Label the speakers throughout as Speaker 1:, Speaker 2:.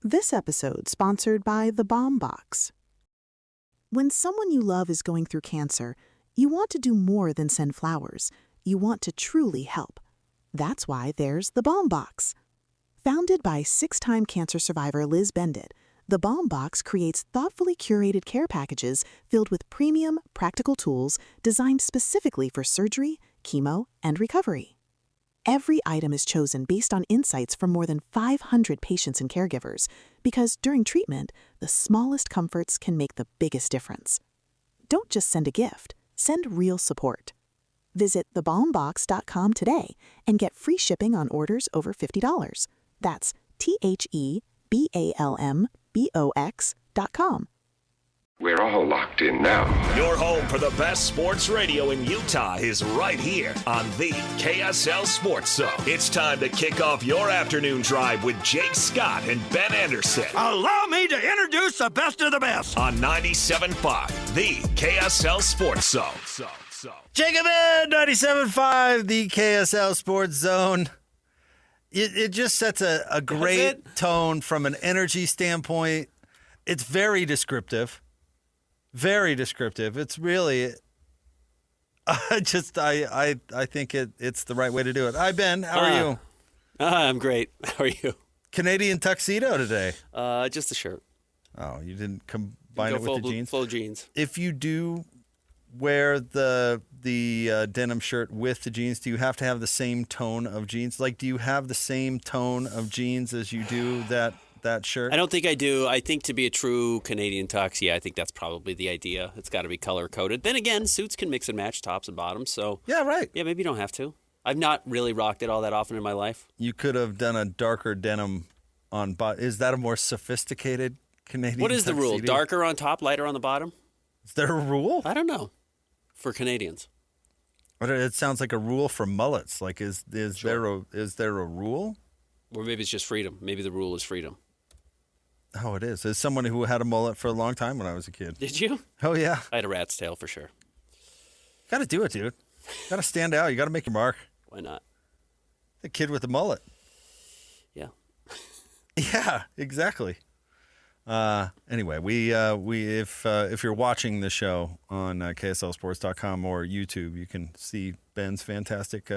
Speaker 1: This episode sponsored by the Bomb Box. When someone you love is going through cancer, you want to do more than send flowers. You want to truly help. That's why there's the Bomb Box. Founded by 6-time cancer survivor Liz Bendit, the Bomb Box creates thoughtfully curated care packages filled with premium, practical tools designed specifically for surgery, chemo, and recovery. Every item is chosen based on insights from more than 500 patients and caregivers, because during treatment, the smallest comforts can make the biggest difference. Don't just send a gift, send real support. Visit thebombbox.com today and get free shipping on orders over $50. That's TheBalmbox.com.
Speaker 2: We're all locked in now.
Speaker 3: Your home for the best sports radio in Utah is right here on the KSL Sports Zone. It's time to kick off your afternoon drive with Jake Scott and Ben Anderson.
Speaker 4: Allow me to introduce the best of the best.
Speaker 3: On 97.5, the KSL Sports Zone.
Speaker 5: Jacob in 97.5, the KSL Sports Zone. It just sets a great tone from an energy standpoint. It's very descriptive. Very descriptive. It's really, I think it's the right way to do it. Hi, Ben. How are you?
Speaker 6: I'm great. How are you?
Speaker 5: Canadian tuxedo today.
Speaker 6: Just the shirt.
Speaker 5: Oh, you didn't combine it with the jeans?
Speaker 6: Full jeans.
Speaker 5: If you do wear the denim shirt with the jeans, do you have to have the same tone of jeans? Like, do you have the same tone of jeans as you do that shirt?
Speaker 6: I don't think I do. I think to be a true Canadian tux, I think that's probably the idea. It's got to be color-coded. Then again, suits can mix and match tops and bottoms, so...
Speaker 5: Yeah, right.
Speaker 6: Yeah, maybe you don't have to. I've not really rocked it all that often in my life.
Speaker 5: You could have done a darker denim on... Is that a more sophisticated Canadian
Speaker 6: What is the rule?
Speaker 5: tuxedo?
Speaker 6: Darker on top, lighter on the bottom?
Speaker 5: Is there a rule?
Speaker 6: I don't know. For Canadians.
Speaker 5: It sounds like a rule for mullets. Like, is there a rule?
Speaker 6: Or maybe it's just freedom. Maybe the rule is freedom.
Speaker 5: Oh, it is. As someone who had a mullet for a long time when I was a kid.
Speaker 6: Did you?
Speaker 5: Oh, yeah.
Speaker 6: I had a rat's tail for sure.
Speaker 5: Got to do it, dude. Got to stand out. You got to make your mark.
Speaker 6: Why not?
Speaker 5: The kid with the mullet.
Speaker 6: Yeah.
Speaker 5: Yeah, exactly. Anyway, if you're watching the show on KSLSports.com or YouTube, you can see Ben's fantastic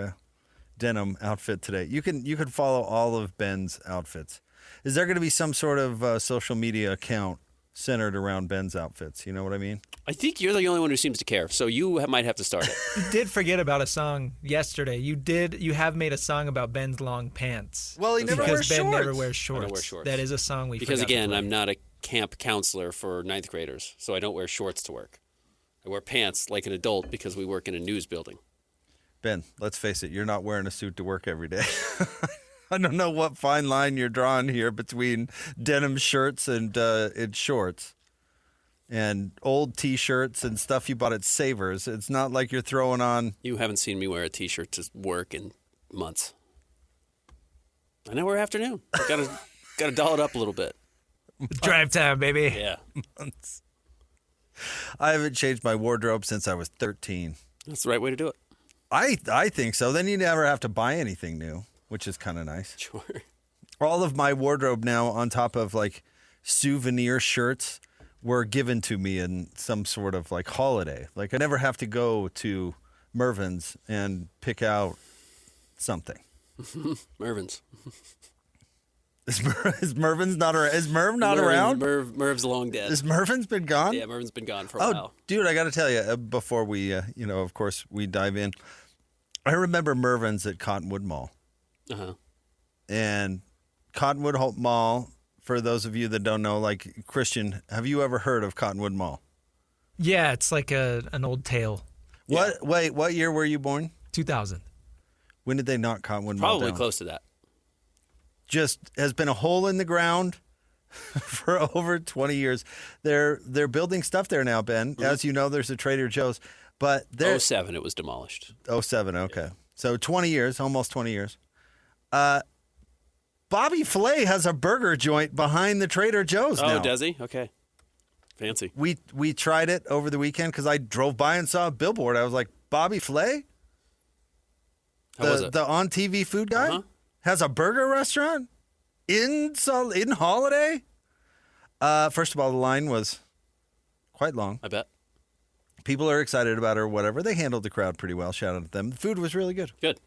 Speaker 5: denim outfit today. You can follow all of Ben's outfits. Is there going to be some sort of social media account centered around Ben's outfits? You know what I mean?
Speaker 6: I think you're the only one who seems to care, so you might have to start it.
Speaker 7: You did forget about a song yesterday. You have made a song about Ben's long pants.
Speaker 5: Well, he never wears
Speaker 7: because Ben
Speaker 5: shorts.
Speaker 7: never wears shorts.
Speaker 6: I don't wear shorts.
Speaker 7: That is a song we
Speaker 6: Because
Speaker 7: forgot to
Speaker 6: again,
Speaker 7: play.
Speaker 6: I'm not a camp counselor for 9th graders, so I don't wear shorts to work. I wear pants like an adult because we work in a news building.
Speaker 5: Ben, let's face it, you're not wearing a suit to work every day. I don't know what fine line you're drawing here between denim shirts and shorts and old T-shirts and stuff you bought at Savers. It's not like you're throwing on...
Speaker 6: You haven't seen me wear a T-shirt to work in months. I know we're afternoon. Got to doll it up a little bit.
Speaker 7: Drive time, baby.
Speaker 6: Yeah.
Speaker 5: months. I haven't changed my wardrobe since I was 13.
Speaker 6: That's the right way to do it.
Speaker 5: I think so. Then you never have to buy anything new, which is kind of nice.
Speaker 6: Sure.
Speaker 5: All of my wardrobe now, on top of like souvenir shirts, were given to me in some sort of like holiday. Like I never have to go to Mervin's and pick out something.
Speaker 6: Mervin's.
Speaker 5: Is Mervin's not around? Is Merv not around?
Speaker 6: Merv's long dead.
Speaker 5: Is Mervin's been gone?
Speaker 6: Yeah, Mervin's been gone for a
Speaker 5: Oh,
Speaker 6: while.
Speaker 5: dude, I got to tell you, before we, of course, we dive in, I remember Mervin's at Cottonwood Mall.
Speaker 6: Uh-huh.
Speaker 5: And Cottonwood Mall, for those of you that don't know, like, Christian, have you ever heard of Cottonwood Mall?
Speaker 7: Yeah, it's like an old tale.
Speaker 5: What? Wait, what year were you born?
Speaker 7: 2000.
Speaker 5: When did they knock Cottonwood Mall
Speaker 6: Probably
Speaker 5: down?
Speaker 6: close to that.
Speaker 5: Just has been a hole in the ground for over 20 years. They're building stuff there now, Ben.
Speaker 6: Mm-hmm.
Speaker 5: As you know, there's a Trader Joe's. But they're
Speaker 6: 07, it was demolished.
Speaker 5: 07, okay. Yeah. So 20 years, almost 20 years. Bobby Flay has a burger joint behind the Trader Joe's now.
Speaker 6: Oh, does he? Okay. Fancy.
Speaker 5: We tried it over the weekend because I drove by and saw a billboard. I was like, Bobby Flay?
Speaker 6: How was it?
Speaker 5: The on-TV food guy?
Speaker 6: Uh-huh.
Speaker 5: Has a burger restaurant? in Holiday. First of all, the line was quite long.
Speaker 6: I bet.
Speaker 5: People are excited about it or whatever. They handled the crowd pretty well. Shout out to them. The food was really good.
Speaker 6: Good.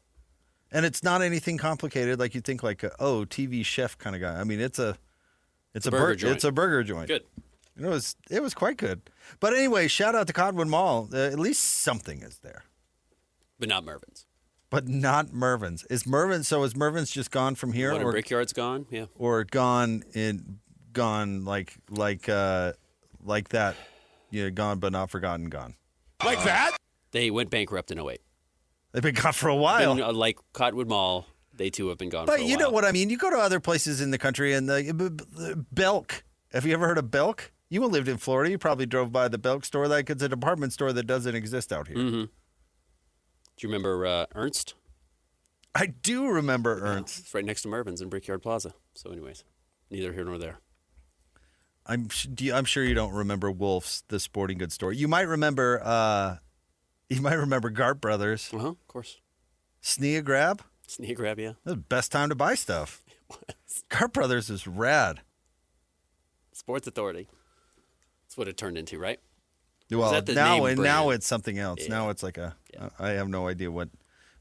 Speaker 5: And it's not anything complicated like you think, like TV chef kind of guy. I mean, it's a
Speaker 6: burger joint.
Speaker 5: It's a burger joint.
Speaker 6: Good.
Speaker 5: It was quite good. But anyway, shout out to Cottonwood Mall. At least something is there.
Speaker 6: But not Mervin's.
Speaker 5: But not Mervin's. Is Mervin's just gone from here?
Speaker 6: What, Brickyard's gone? Yeah.
Speaker 5: Or gone like that. Yeah, gone but not forgotten, gone.
Speaker 4: Like that?
Speaker 6: They went bankrupt in 2008.
Speaker 5: They've been gone for a while.
Speaker 6: Like Cottonwood Mall, they too have been gone for a while.
Speaker 5: But you know what I mean? You go to other places in the country and Belk. Have you ever heard of Belk? You lived in Florida. You probably drove by the Belk store. Like it's a department store that doesn't exist out here.
Speaker 6: Mm-hmm. Do you remember Ernst?
Speaker 5: I do remember Ernst.
Speaker 6: It's right next to Mervin's in Brickyard Plaza. So anyways, neither here nor there.
Speaker 5: I'm sure you don't remember Wolf's, the sporting goods store. You might remember Gart Brothers.
Speaker 6: Of course.
Speaker 5: Sneagrab.
Speaker 6: Sneagrab, yeah.
Speaker 5: That's the best time to buy stuff. Gart Brothers is rad.
Speaker 6: Sports Authority. That's what it turned into, right?
Speaker 5: Well, now it's something else.
Speaker 6: Yeah.
Speaker 5: Now it's like I have no idea what.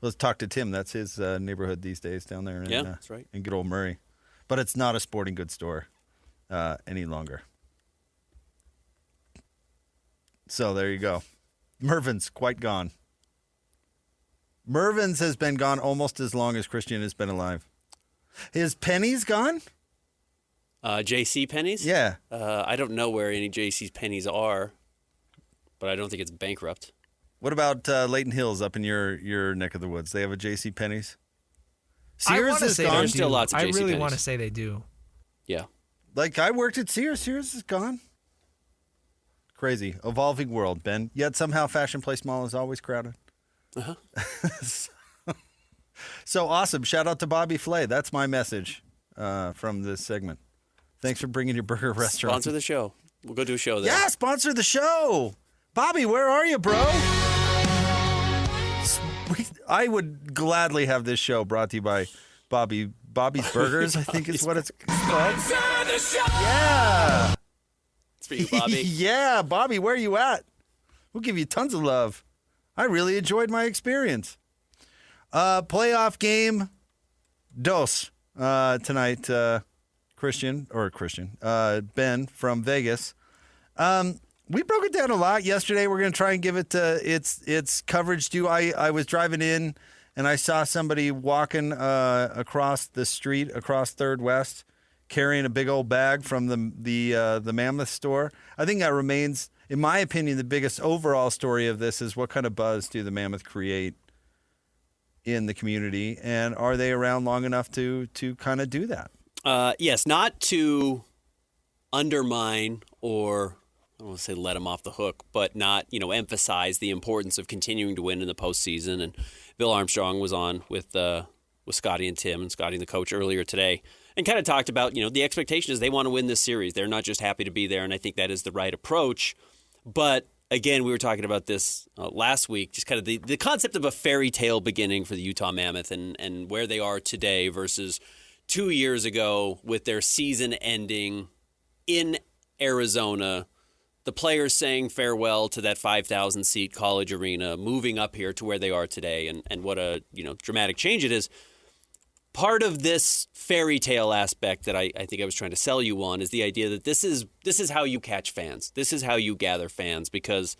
Speaker 5: Let's talk to Tim. That's his neighborhood these days down there in,
Speaker 6: that's right.
Speaker 5: in good old Murray. But it's not a sporting goods store any longer. So there you go. Mervin's quite gone. Mervin's has been gone almost as long as Christian has been alive. His Penny's gone?
Speaker 6: J.C. Penney's?
Speaker 5: Yeah.
Speaker 6: I don't know where any J.C. Penney's are, but I don't think it's bankrupt.
Speaker 5: What about Layton Hills up in your neck of the woods? They have a J.C. Penney's?
Speaker 7: I
Speaker 5: Sears
Speaker 7: want to
Speaker 5: is
Speaker 7: say
Speaker 5: gone?
Speaker 6: There's still lots of
Speaker 7: I
Speaker 6: J.C.
Speaker 7: really
Speaker 6: Penney's.
Speaker 7: want to say they do.
Speaker 6: Yeah.
Speaker 5: Like, I worked at Sears. Sears is gone. Crazy. Evolving world, Ben. Yet somehow Fashion Place Mall is always crowded.
Speaker 6: Uh-huh.
Speaker 5: So awesome. Shout out to Bobby Flay. That's my message from this segment. Thanks for bringing your burger restaurant.
Speaker 6: Sponsor the show. We'll go do a show there.
Speaker 5: Yeah, sponsor the show. Bobby, where are you, bro? I would gladly have this show brought to you by Bobby's Burgers, I think is what it's called. Yeah.
Speaker 6: It's for you, Bobby.
Speaker 5: Yeah, Bobby, where are you at? We'll give you tons of love. I really enjoyed my experience. Playoff game dos tonight. Ben from Vegas. We broke it down a lot yesterday. We're going to try and give it its coverage due. I was driving in and I saw somebody walking across the street, across 3rd West, carrying a big old bag from the Mammoth store. I think that remains, in my opinion, the biggest overall story of this is what kind of buzz do the Mammoth create in the community, and are they around long enough to kind of do that?
Speaker 6: Yes, not to undermine or I don't want to say let them off the hook, but not, emphasize the importance of continuing to win in the postseason. And Bill Armstrong was on with Scotty and Tim and Scotty, the coach, earlier today, and kind of talked about, the expectation is they want to win this series. They're not just happy to be there, and I think that is the right approach. But again, we were talking about this last week, just kind of the concept of a fairy tale beginning for the Utah Mammoth and where they are today versus 2 years ago with their season ending in Arizona, the players saying farewell to that 5,000-seat college arena, moving up here to where they are today, and what a dramatic change it is. Part of this fairy tale aspect that I think I was trying to sell you on is the idea that this is how you catch fans. This is how you gather fans, because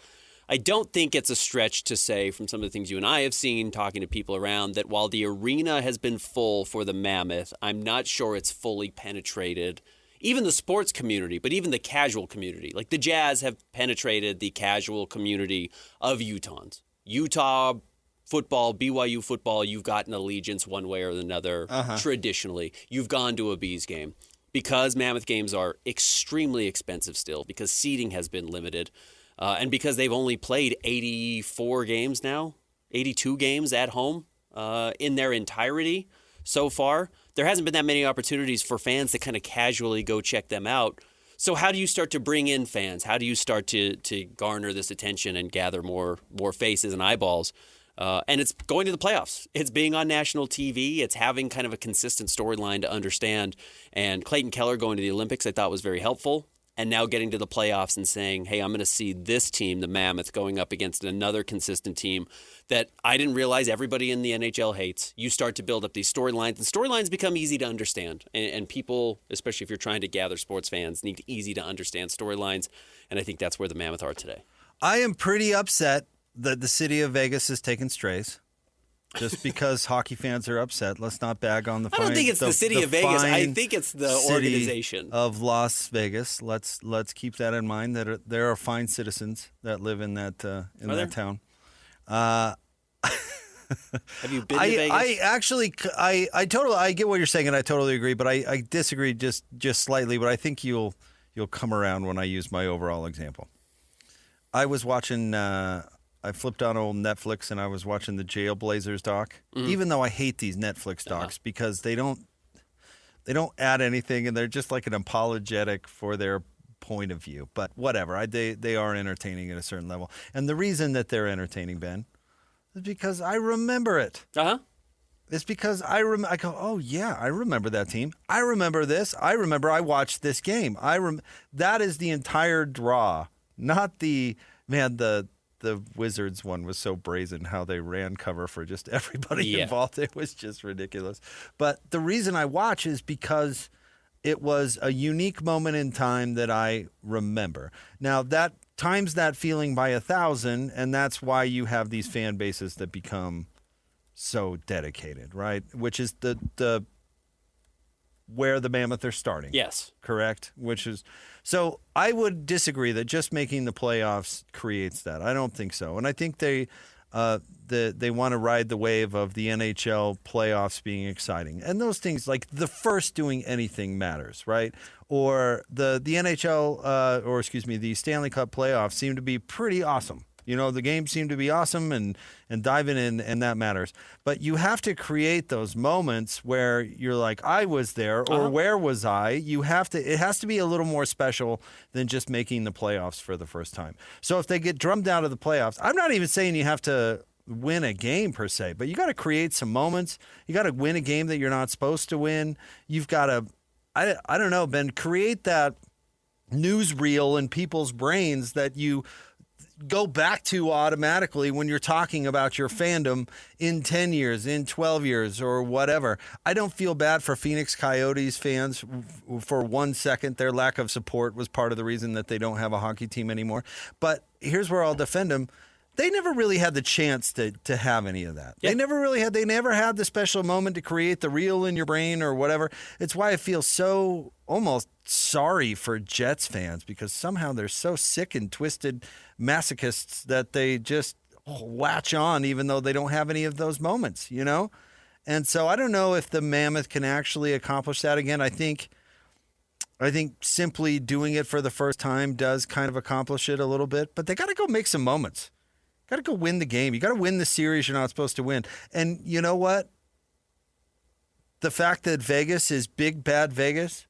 Speaker 6: I don't think it's a stretch to say from some of the things you and I have seen talking to people around that while the arena has been full for the Mammoth, I'm not sure it's fully penetrated even the sports community, but even the casual community. Like the Jazz have penetrated the casual community of Utahns. Utah football, BYU football, you've gotten allegiance one way or another traditionally. You've gone to a Bees game. Because Mammoth games are extremely expensive still, because seating has been limited, and because they've only played 84 games now, 82 games at home in their entirety so far, there hasn't been that many opportunities for fans to kind of casually go check them out. So how do you start to bring in fans? How do you start to garner this attention and gather more faces and eyeballs? And it's going to the playoffs. It's being on national TV. It's having kind of a consistent storyline to understand. And Clayton Keller going to the Olympics I thought was very helpful. And now getting to the playoffs and saying, hey, I'm going to see this team, the Mammoth, going up against another consistent team that I didn't realize everybody in the NHL hates. You start to build up these storylines, and storylines become easy to understand. And people, especially if you're trying to gather sports fans, need easy to understand storylines. And I think that's where the Mammoth are today.
Speaker 5: I am pretty upset that the city of Vegas has taken strays. Just because hockey fans are upset, let's not bag on the.
Speaker 6: I don't think it's the city of Vegas. I think it's the organization
Speaker 5: of Las Vegas. Let's keep that in mind. That there are fine citizens that live in that town.
Speaker 6: Have you been to Vegas?
Speaker 5: I totally get what you're saying, and I totally agree. But I disagree just slightly. But I think you'll come around when I use my overall example. I was watching. I flipped on old Netflix and I was watching the Jailblazers doc. Even though I hate these Netflix docs because they don't add anything and they're just like an apologetic for their point of view. But whatever, they are entertaining at a certain level. And the reason that they're entertaining, Ben, is because I remember it. It's because I go, oh yeah, I remember that team. I remember this. I remember I watched this game. That is the entire draw, not the Wizards one was so brazen how they ran cover for just everybody involved. It was just ridiculous. But the reason I watch is because it was a unique moment in time that I remember. Now, that times that feeling by 1,000, and that's why you have these fan bases that become so dedicated, right? Which is the where the Mammoth are starting.
Speaker 6: Yes.
Speaker 5: Correct? So I would disagree that just making the playoffs creates that. I don't think so. And I think they want to ride the wave of the NHL playoffs being exciting. And those things, like the first doing anything matters, right? Or the NHL, the Stanley Cup playoffs seem to be pretty awesome. You know, the games seem to be awesome and diving in, and that matters. But you have to create those moments where you're like, I was there, or where was I? It has to be a little more special than just making the playoffs for the first time. So if they get drummed out of the playoffs, I'm not even saying you have to win a game per se, but you got to create some moments. You got to win a game that you're not supposed to win. You've got to, I don't know, Ben, create that newsreel in people's brains that you go back to automatically when you're talking about your fandom in 10 years, in 12 years, or whatever. I don't feel bad for Phoenix Coyotes fans for 1 second. Their lack of support was part of the reason that they don't have a hockey team anymore. But here's where I'll defend them. They never really had the chance to have any of that. Yep. They never had the special moment to create the reel in your brain or whatever. It's why I feel so almost sorry for Jets fans, because somehow they're so sick and twisted masochists that they just latch on even though they don't have any of those moments, you know? And so I don't know if the Mammoth can actually accomplish that again. I think simply doing it for the first time does kind of accomplish it a little bit, but they got to go make some moments. Got to go win the game. You got to win the series you're not supposed to win. And you know what? The fact that Vegas is big, bad Vegas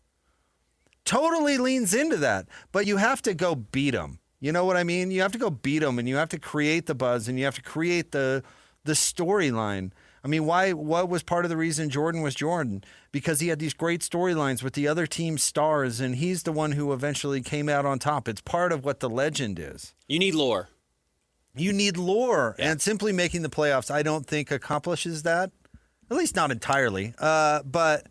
Speaker 5: totally leans into that. But you have to go beat them. You know what I mean? You have to go beat them, and you have to create the buzz, and you have to create the storyline. I mean, what was part of the reason Jordan was Jordan? Because he had these great storylines with the other team's stars, and he's the one who eventually came out on top. It's part of what the legend is.
Speaker 6: You need lore.
Speaker 5: Yeah. And simply making the playoffs, I don't think accomplishes that. At least not entirely. But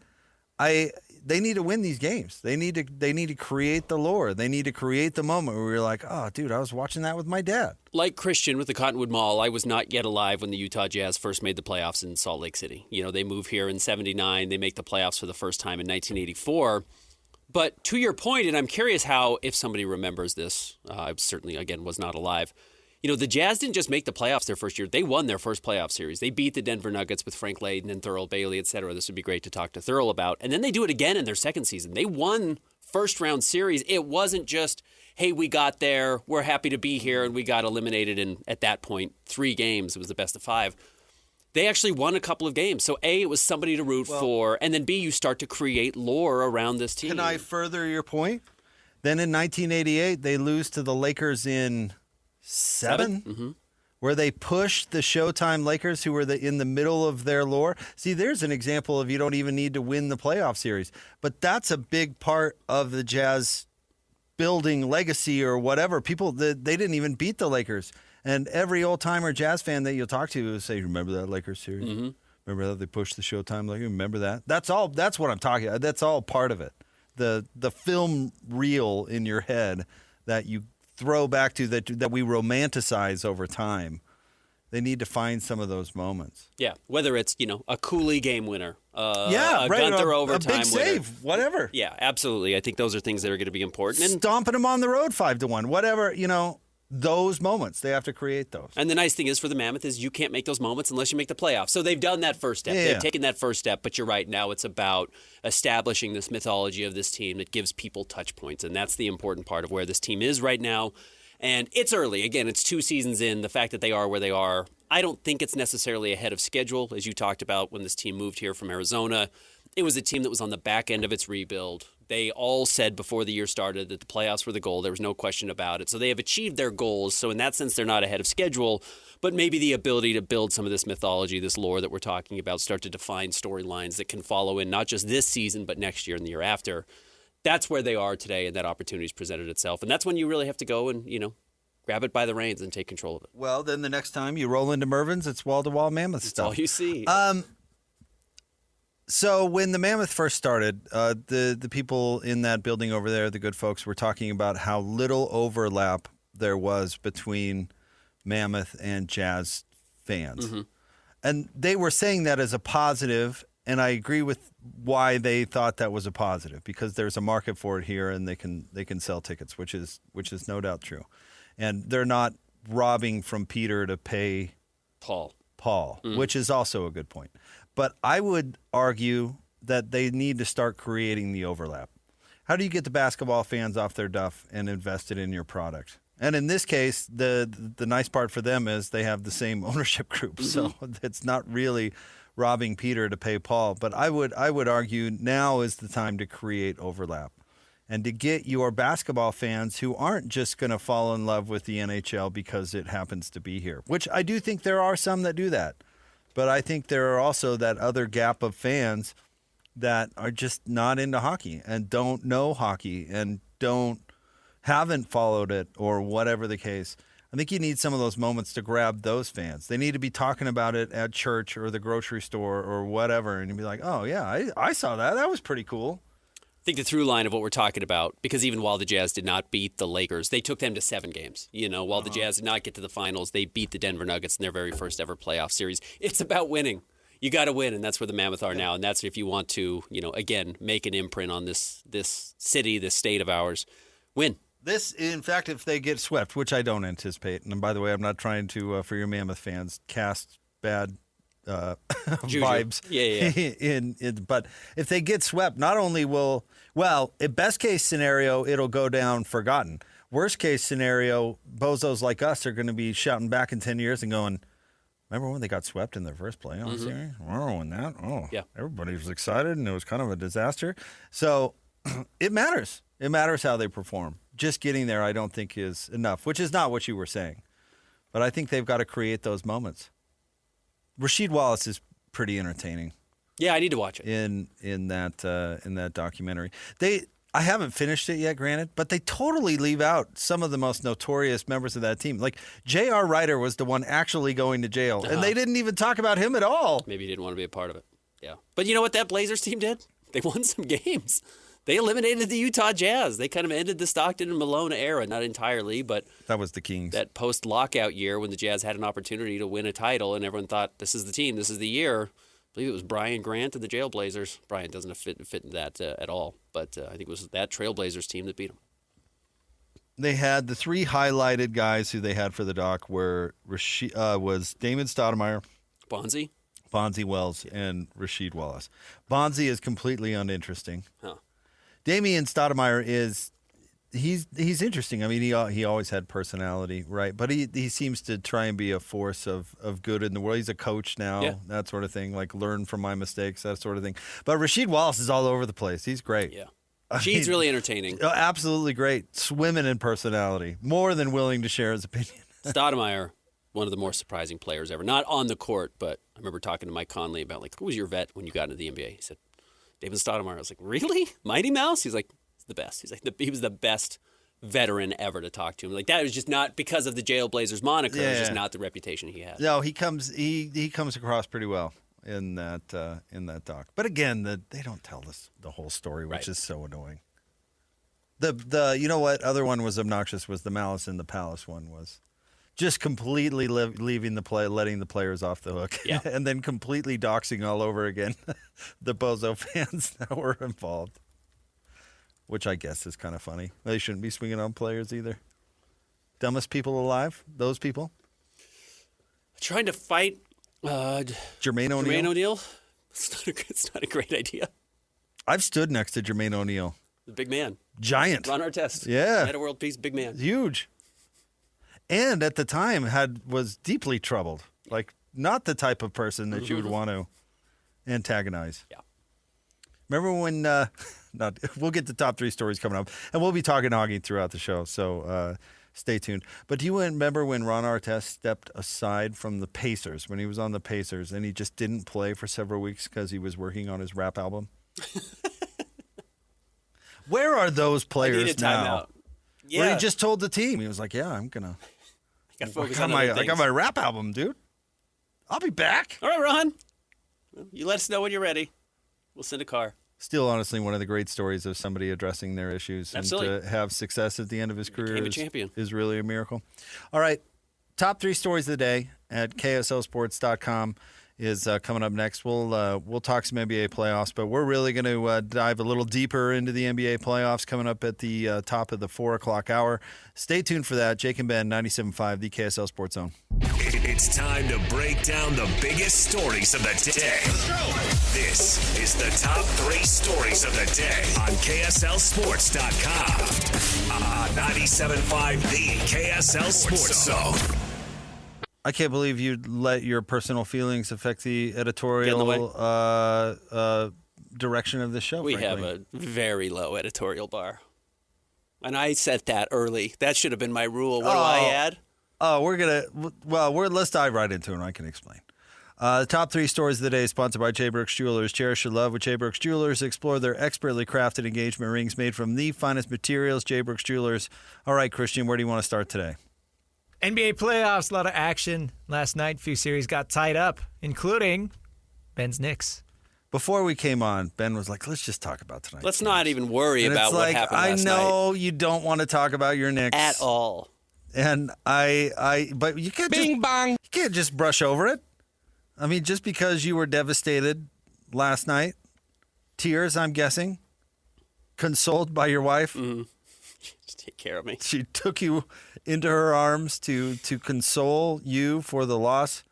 Speaker 5: they need to win these games. They need to create the lore. They need to create the moment where you're like, oh, dude, I was watching that with my dad.
Speaker 6: Like Christian with the Cottonwood Mall, I was not yet alive when the Utah Jazz first made the playoffs in Salt Lake City. You know, they move here in '79. They make the playoffs for the first time in 1984. But to your point, and I'm curious how, if somebody remembers this, I certainly, again, was not alive. You know, the Jazz didn't just make the playoffs their first year. They won their first playoff series. They beat the Denver Nuggets with Frank Layden and Thurl Bailey, et cetera. This would be great to talk to Thurl about. And then they do it again in their second season. They won first-round series. It wasn't just, hey, we got there, we're happy to be here, and we got eliminated in, at that point, 3 games. It was the best of 5. They actually won a couple of games. So, A, it was somebody to root for, and then, B, you start to create lore around this team.
Speaker 5: Can I further your point? Then in 1988, they lose to the Lakers in 7?
Speaker 6: Mm-hmm.
Speaker 5: where they pushed the Showtime Lakers, who were in the middle of their lore. See, there's an example of you don't even need to win the playoff series. But that's a big part of the Jazz building legacy or whatever. People, they didn't even beat the Lakers. And every old-timer Jazz fan that you'll talk to will say, remember that Lakers series?
Speaker 6: Mm-hmm.
Speaker 5: Remember that they pushed the Showtime Lakers? Remember that? That's what I'm talking about. That's all part of it. The film reel in your head that you throw back to that we romanticize over time. They need to find some of those moments.
Speaker 6: Yeah, whether it's a Cooley game winner, a
Speaker 5: right,
Speaker 6: Gunther
Speaker 5: a
Speaker 6: overtime
Speaker 5: big save,
Speaker 6: winner.
Speaker 5: whatever.
Speaker 6: Yeah, absolutely. I think those are things that are going to be important. And
Speaker 5: stomping them on the road 5-1, whatever. Those moments, they have to create those.
Speaker 6: And the nice thing is for the Mammoth is you can't make those moments unless you make the playoffs. So they've done that first step.
Speaker 5: Yeah.
Speaker 6: They've taken that first step, but you're right. Now it's about establishing this mythology of this team that gives people touch points, and that's the important part of where this team is right now. And it's early. Again, it's 2 seasons in. The fact that they are where they are, I don't think it's necessarily ahead of schedule, as you talked about when this team moved here from Arizona. It was a team that was on the back end of its rebuild. They all said before the year started that the playoffs were the goal. There was no question about it. So they have achieved their goals. So in that sense, they're not ahead of schedule. But maybe the ability to build some of this mythology, this lore that we're talking about, start to define storylines that can follow in not just this season, but next year and the year after. That's where they are today, and that opportunity's presented itself. And that's when you really have to go and, grab it by the reins and take control of it.
Speaker 5: Well, then the next time you roll into Mervin's, it's wall-to-wall Mammoth stuff.
Speaker 6: That's all you see.
Speaker 5: So when the Mammoth first started, the people in that building over there, the good folks, were talking about how little overlap there was between Mammoth and Jazz fans. Mm-hmm. And they were saying that as a positive, and I agree with why they thought that was a positive, because there's a market for it here and they can sell tickets, which is no doubt true. And they're not robbing from Peter to pay Paul, which is also a good point. But I would argue that they need to start creating the overlap. How do you get the basketball fans off their duff and invest it in your product? And in this case, the nice part for them is they have the same ownership group, mm-hmm. So it's not really robbing Peter to pay Paul. But I would argue now is the time to create overlap and to get your basketball fans who aren't just going to fall in love with the NHL because it happens to be here, which I do think there are some that do that. But I think there are also that other gap of fans that are just not into hockey and don't know hockey and haven't followed it or whatever the case. I think you need some of those moments to grab those fans. They need to be talking about it at church or the grocery store or whatever, and you'd be like, oh, yeah, I saw that. That was pretty cool.
Speaker 6: I think the through line of what we're talking about, because even while the Jazz did not beat the Lakers, they took them to 7 games. While the Jazz did not get to the finals, they beat the Denver Nuggets in their very first ever playoff series. It's about winning. You got to win, and that's where the Mammoth are now. And that's if you want to, again, make an imprint on this city, this state of ours, win.
Speaker 5: This, in fact, if they get swept, which I don't anticipate, and by the way, I'm not trying to, for your Mammoth fans, cast bad vibes.
Speaker 6: Yeah.
Speaker 5: But if they get swept, not only in best case scenario, it'll go down forgotten. Worst case scenario, bozos like us are going to be shouting back in 10 years and going, remember when they got swept in their first playoff series? Oh, and that? Oh, yeah. Everybody was excited, and it was kind of a disaster. So it matters. It matters how they perform. Just getting there, I don't think, is enough, which is not what you were saying. But I think they've got to create those moments. Rasheed Wallace is pretty entertaining.
Speaker 6: Yeah, I need to watch it.
Speaker 5: In that documentary. I haven't finished it yet, granted, but they totally leave out some of the most notorious members of that team. Like J.R. Ryder was the one actually going to jail, and they didn't even talk about him at all.
Speaker 6: Maybe he didn't want to be a part of it. Yeah. But you know what that Blazers team did? They won some games. They eliminated the Utah Jazz. They kind of ended the Stockton and Malone era, not entirely, but
Speaker 5: that was the Kings.
Speaker 6: That post-lockout year when the Jazz had an opportunity to win a title, and everyone thought, this is the team, this is the year. I believe it was Brian Grant and the Trailblazers. Brian doesn't fit in that at all, but I think it was that Trailblazers team that beat them.
Speaker 5: They had the 3 highlighted guys who they had for the doc was Damon Stoudemire, Bonzi Wells, and Rasheed Wallace. Bonzi is completely uninteresting.
Speaker 6: Huh.
Speaker 5: Damian Stoudemire he's interesting. I mean, he always had personality, right? But he seems to try and be a force of good in the world. He's a coach now, that sort of thing, like learn from my mistakes, that sort of thing. But Rasheed Wallace is all over the place. He's great.
Speaker 6: Yeah. Rasheed's really entertaining.
Speaker 5: Absolutely great. Swimming in personality. More than willing to share his opinion.
Speaker 6: Stoudemire, one of the more surprising players ever. Not on the court, but I remember talking to Mike Conley about, like, who was your vet when you got into the NBA? He said, David Stoudemire. I was like, really? Mighty Mouse? He's like, he's the best. He's like, he was the best veteran ever to talk to him. Like, that was just not because of the Jailblazers moniker. It was just not the reputation he had.
Speaker 5: No, he comes across pretty well in that doc. But again, they don't tell us the whole story, which is so annoying. The you know what other one was obnoxious was the Malice in the Palace one was just completely leaving letting the players off the hook, and then completely doxing all over again the Bozo fans that were involved, which I guess is kind of funny. They shouldn't be swinging on players either. Dumbest people alive, those people.
Speaker 6: Trying to fight
Speaker 5: Jermaine O'Neal.
Speaker 6: Jermaine O'Neal. It's not a great idea.
Speaker 5: I've stood next to Jermaine O'Neal.
Speaker 6: The big man.
Speaker 5: Giant.
Speaker 6: Ron Artest.
Speaker 5: Yeah.
Speaker 6: Meta world peace, big man.
Speaker 5: Huge. And at the time was deeply troubled. Like, not the type of person that you would want to antagonize.
Speaker 6: Yeah.
Speaker 5: Remember when we'll get to top 3 stories coming up, and we'll be talking hockey throughout the show, so stay tuned. But do you remember when Ron Artest stepped aside from the Pacers, when he was on the Pacers, and he just didn't play for several weeks because he was working on his rap album? Where are those players now?
Speaker 6: Yeah.
Speaker 5: Where he just told the team, he was like, "Yeah, I'm gonna. I got my rap album, dude. I'll be back."
Speaker 6: All right, Ron. You let us know when you're ready. We'll send a car.
Speaker 5: Still, honestly, one of the great stories of somebody addressing their issues
Speaker 6: Absolutely.
Speaker 5: and to have success at the end of his career is really a miracle. All right, top 3 stories of the day at KSLSports.com. is coming up next. We'll talk some NBA playoffs, but we're really going to dive a little deeper into the NBA playoffs coming up at the top of the 4 o'clock hour. Stay tuned for that. Jake and Ben, 97.5, the KSL Sports Zone.
Speaker 3: It's time to break down the biggest stories of the day. This is the top 3 stories of the day on KSLSports.com. 97.5, the KSL Sports Zone.
Speaker 5: I can't believe you'd let your personal feelings affect the editorial direction of the show.
Speaker 6: We have a very low editorial bar. And I set that early. That should have been my rule. What do I add?
Speaker 5: Oh, let's dive right into it and I can explain. The top 3 stories of the day is sponsored by J. Brooks Jewelers. Cherish your love with J. Brooks Jewelers. Explore their expertly crafted engagement rings made from the finest materials. J. Brooks Jewelers. All right, Christian, where do you want to start today?
Speaker 7: NBA playoffs, a lot of action. Last night, a few series got tied up, including Ben's Knicks.
Speaker 5: Before we came on, Ben was like, let's just talk about tonight.
Speaker 6: Let's not even worry about what happened last night.
Speaker 5: I know you don't want to talk about your Knicks.
Speaker 6: At all.
Speaker 5: And but you can't You can't just brush over it. I mean, just because you were devastated last night, tears, I'm guessing, consoled by your wife.
Speaker 6: Mm-hmm. Just take care of me.
Speaker 5: She took you into her arms to console you for the loss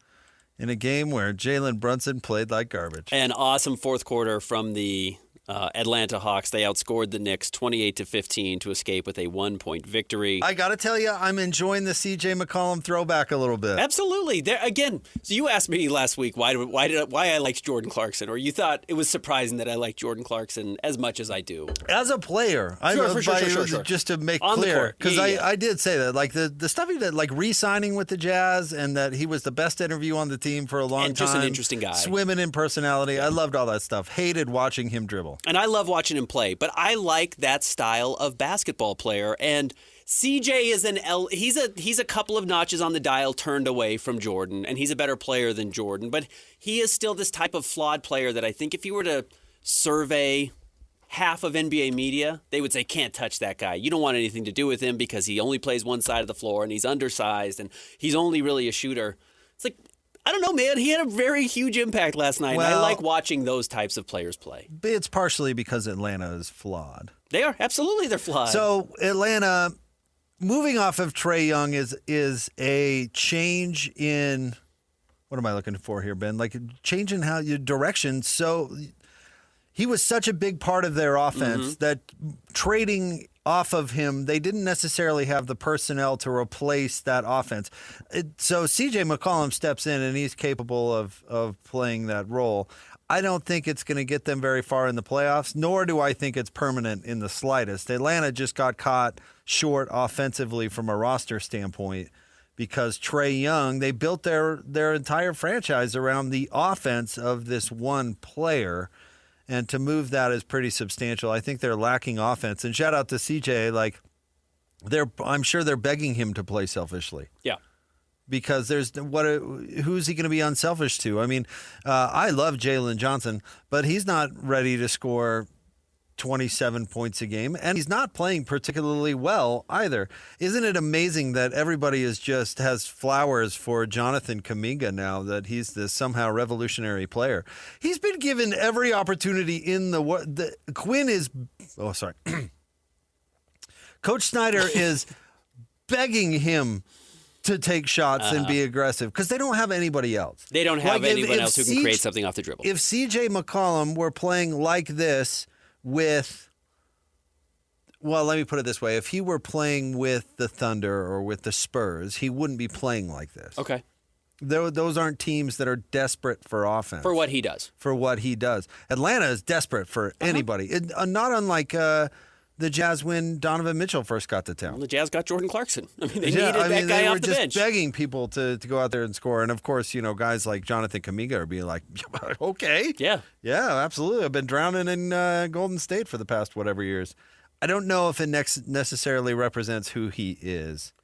Speaker 5: in a game where Jalen Brunson played like garbage.
Speaker 6: An awesome fourth quarter from the Atlanta Hawks. They outscored the Knicks 28-15 to escape with a 1-point victory.
Speaker 5: I got to tell you, I'm enjoying the C.J. McCollum throwback a little bit.
Speaker 6: Absolutely. Again, so you asked me last week why I liked Jordan Clarkson, or you thought it was surprising that I liked Jordan Clarkson as much as I do.
Speaker 5: As a player,
Speaker 6: sure.
Speaker 5: Just to make
Speaker 6: on
Speaker 5: clear, because
Speaker 6: yeah.
Speaker 5: I did say that, like the stuff he did, like re-signing with the Jazz, and that he was the best interview on the team for a long time.
Speaker 6: Just an interesting guy.
Speaker 5: Swimming in personality. Yeah. I loved all that stuff. Hated watching him dribble.
Speaker 6: And I love watching him play, but I like that style of basketball player. And CJ is he's a couple of notches on the dial turned away from Jordan, and he's a better player than Jordan. But he is still this type of flawed player that I think if you were to survey half of NBA media, they would say, can't touch that guy. You don't want anything to do with him because he only plays one side of the floor and he's undersized and he's only really a shooter. It's like, I don't know, man. He had a very huge impact last night.
Speaker 5: Well,
Speaker 6: and I like watching those types of players play.
Speaker 5: It's partially because Atlanta is flawed.
Speaker 6: They are. Absolutely, they're flawed.
Speaker 5: So Atlanta, moving off of Trae Young is a change in, what am I looking for here, Ben? Like a change in how your direction. So he was such a big part of their offense that trading off of him, they didn't necessarily have the personnel to replace that offense. So C.J. McCollum steps in and he's capable of playing that role. I don't think it's going to get them very far in the playoffs, nor do I think it's permanent in the slightest. Atlanta just got caught short offensively from a roster standpoint because Trae Young, they built their entire franchise around the offense of this one player. And to move that is pretty substantial. I think they're lacking offense. And shout out to CJ, like I'm sure they're begging him to play selfishly.
Speaker 6: Yeah.
Speaker 5: Because who's he going to be unselfish to? I mean, I love Jalen Johnson, but he's not ready to score 27 points a game, and he's not playing particularly well either. Isn't it amazing that everybody has flowers for Jonathan Kuminga now, that he's this somehow revolutionary player? He's been given every opportunity in the Quinn is oh sorry. Coach Snyder is begging him to take shots and be aggressive because they don't have anybody else.
Speaker 6: They don't have anyone else who can create something off the dribble.
Speaker 5: If CJ McCollum were playing like this let me put it this way. If he were playing with the Thunder or with the Spurs, he wouldn't be playing like this.
Speaker 6: Okay.
Speaker 5: Those aren't teams that are desperate for offense.
Speaker 6: For what he does.
Speaker 5: Atlanta is desperate for anybody. Not unlike the Jazz when Donovan Mitchell first got to town.
Speaker 6: Well, the Jazz got Jordan Clarkson. I mean, they needed that guy off the bench.
Speaker 5: They were just begging people to go out there and score. And, of course, guys like Jonathan Kuminga are being like, okay.
Speaker 6: Yeah.
Speaker 5: Yeah, absolutely. I've been drowning in Golden State for the past whatever years. I don't know if it necessarily represents who he is.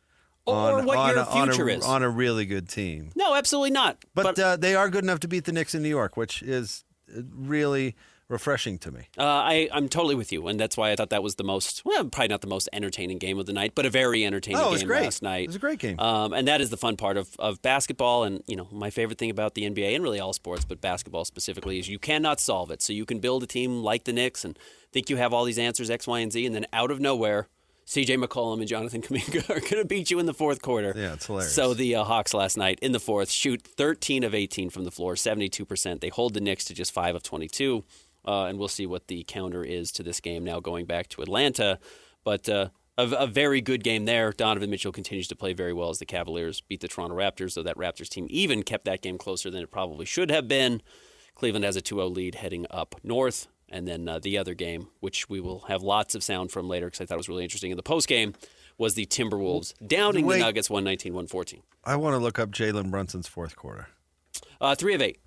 Speaker 6: Or what your future is.
Speaker 5: On a really good team.
Speaker 6: No, absolutely not.
Speaker 5: But they are good enough to beat the Knicks in New York, which is really refreshing to me.
Speaker 6: I'm totally with you, and that's why I thought that was probably not the most entertaining game of the night, but a very entertaining game last night.
Speaker 5: It was a great game.
Speaker 6: And that is the fun part of basketball, and my favorite thing about the NBA, and really all sports, but basketball specifically, is you cannot solve it. So you can build a team like the Knicks and think you have all these answers, X, Y, and Z, and then out of nowhere, C.J. McCollum and Jonathan Kuminga are going to beat you in the fourth quarter.
Speaker 5: Yeah, it's hilarious.
Speaker 6: So the Hawks last night in the fourth shoot 13 of 18 from the floor, 72%. They hold the Knicks to just 5 of 22. And we'll see what the counter is to this game now going back to Atlanta. But a very good game there. Donovan Mitchell continues to play very well as the Cavaliers beat the Toronto Raptors, though that Raptors team even kept that game closer than it probably should have been. Cleveland has a 2-0 lead heading up north. And then the other game, which we will have lots of sound from later because I thought it was really interesting in the postgame, was the Timberwolves downing the Nuggets 119-114.
Speaker 5: I want to look up Jalen Brunson's fourth quarter.
Speaker 6: 3 of 8.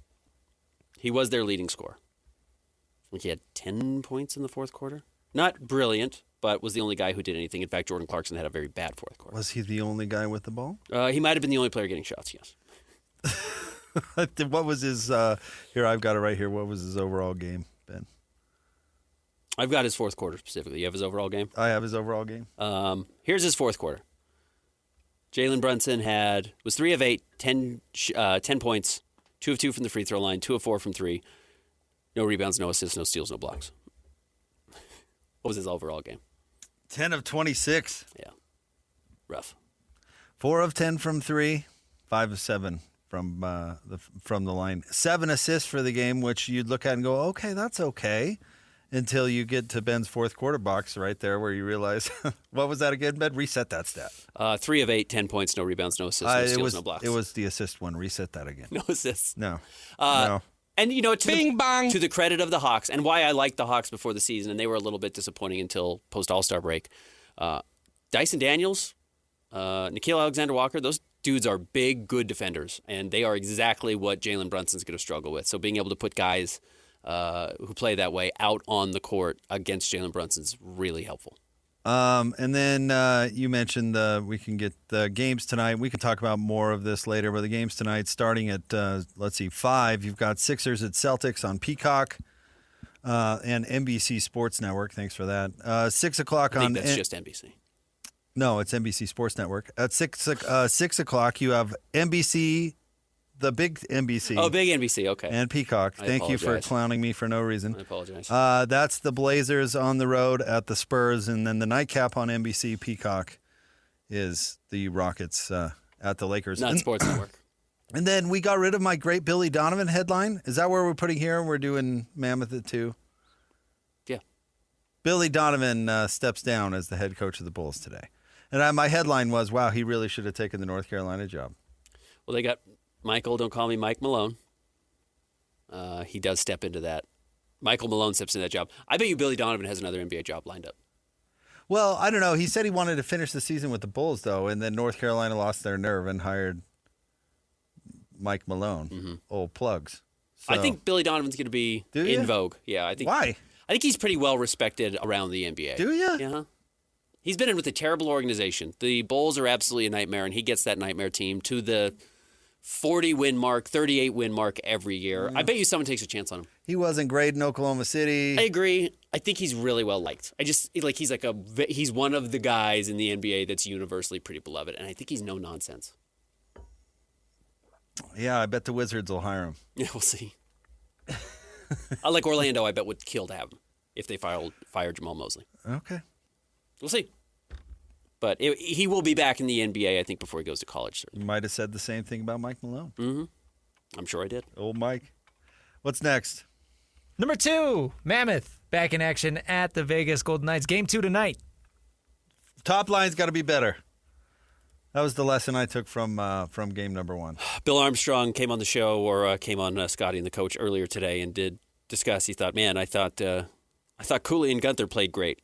Speaker 6: He was their leading scorer. I think he had 10 points in the fourth quarter. Not brilliant, but was the only guy who did anything. In fact, Jordan Clarkson had a very bad fourth quarter.
Speaker 5: Was he the only guy with the ball?
Speaker 6: He might have been the only player getting shots, yes.
Speaker 5: What was his, here, I've got it right here. What was his overall game, Ben?
Speaker 6: I've got his fourth quarter specifically. You have his overall game?
Speaker 5: I have his overall game.
Speaker 6: Here's his fourth quarter. Jalen Brunson was 3 of 8, 10 points, 2 of 2 from the free throw line, 2 of 4 from 3. No rebounds, no assists, no steals, no blocks. What was his overall game?
Speaker 5: 10 of 26.
Speaker 6: Yeah. Rough.
Speaker 5: 4 of 10 from 3, 5 of 7 from the line. 7 assists for the game, which you'd look at and go, okay, that's okay. Until you get to Ben's fourth quarter box right there where you realize, what was that again, Ben? Reset that stat.
Speaker 6: 3 of 8, 10 points, no rebounds, no assists, no steals, no blocks.
Speaker 5: It was the assist one. Reset that again.
Speaker 6: No assists.
Speaker 5: No.
Speaker 6: No. And, to the credit of the Hawks, and why I liked the Hawks before the season, and they were a little bit disappointing until post-All-Star break, Dyson Daniels, Nickeil Alexander-Walker, those dudes are big, good defenders, and they are exactly what Jalen Brunson's going to struggle with. So being able to put guys who play that way out on the court against Jalen Brunson's really helpful.
Speaker 5: And then you mentioned we can get the games tonight. We can talk about more of this later, but the games tonight starting at, 5. You've got Sixers at Celtics on Peacock and NBC Sports Network. Thanks for that. 6 o'clock
Speaker 6: I think that's just NBC.
Speaker 5: No, it's NBC Sports Network. At 6 o'clock, you have NBC, the big NBC.
Speaker 6: Oh, big NBC, okay.
Speaker 5: And Peacock. Thank you for clowning me for no reason.
Speaker 6: I apologize.
Speaker 5: That's the Blazers on the road at the Spurs, and then the nightcap on NBC Peacock is the Rockets at the Lakers.
Speaker 6: Not Sports Network.
Speaker 5: And then we got rid of my great Billy Donovan headline. Is that where we're putting here? We're doing Mammoth at 2?
Speaker 6: Yeah.
Speaker 5: Billy Donovan steps down as the head coach of the Bulls today. And my headline was, wow, he really should have taken the North Carolina job.
Speaker 6: Well, they got Michael, don't call me Mike Malone. He does step into that. Michael Malone steps into that job. I bet you Billy Donovan has another NBA job lined up.
Speaker 5: Well, I don't know. He said he wanted to finish the season with the Bulls, though, and then North Carolina lost their nerve and hired Mike Malone. Old plugs. So,
Speaker 6: I think Billy Donovan's going to be in vogue. Yeah, I think.
Speaker 5: Why?
Speaker 6: I think he's pretty well respected around the NBA.
Speaker 5: Do you?
Speaker 6: Yeah. He's been in with a terrible organization. The Bulls are absolutely a nightmare, and he gets that nightmare team to the 40-win mark, 38-win mark every year. I bet you someone takes a chance on him.
Speaker 5: He wasn't great in Oklahoma City.
Speaker 6: I agree. I think he's really well liked. He's one of the guys in the NBA that's universally pretty beloved, and I think he's no nonsense.
Speaker 5: Yeah, I bet the Wizards will hire him.
Speaker 6: Yeah, we'll see. I like Orlando. I bet would kill to have him if they fired Jamal Mosley.
Speaker 5: Okay.
Speaker 6: We'll see. But he will be back in the NBA, I think, before he goes to college. Certainly.
Speaker 5: You might have said the same thing about Mike Malone.
Speaker 6: Mm-hmm. I'm sure I did.
Speaker 5: Old Mike. What's next?
Speaker 7: Number 2, Mammoth back in action at the Vegas Golden Knights. Game 2 tonight.
Speaker 5: Top line's got to be better. That was the lesson I took from game number 1.
Speaker 6: Bill Armstrong came on the show, or came on Scotty and the coach earlier today, and did discuss. He thought, man, I thought Cooley and Gunther played great.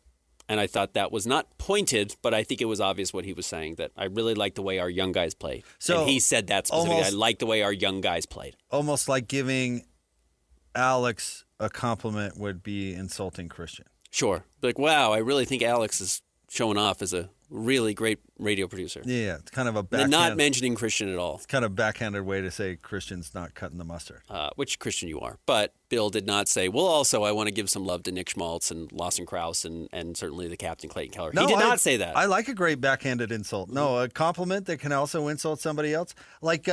Speaker 6: And I thought that was not pointed, but I think it was obvious what he was saying, that I really like the way our young guys played. So and he said that specifically. I like the way our young guys played.
Speaker 5: Almost like giving Alex a compliment would be insulting Christian.
Speaker 6: Sure. Like, wow, I really think Alex is showing off as a really great radio producer.
Speaker 5: Yeah, it's kind of a
Speaker 6: backhand. Not mentioning Christian at all.
Speaker 5: It's kind of a backhanded way to say Christian's not cutting the mustard.
Speaker 6: Which Christian you are. But Bill did not say, well, also I want to give some love to Nick Schmaltz and Lawson Krause and certainly the captain Clayton Keller.
Speaker 5: No,
Speaker 6: he did not say that.
Speaker 5: I like a great backhanded insult. No, a compliment that can also insult somebody else. Like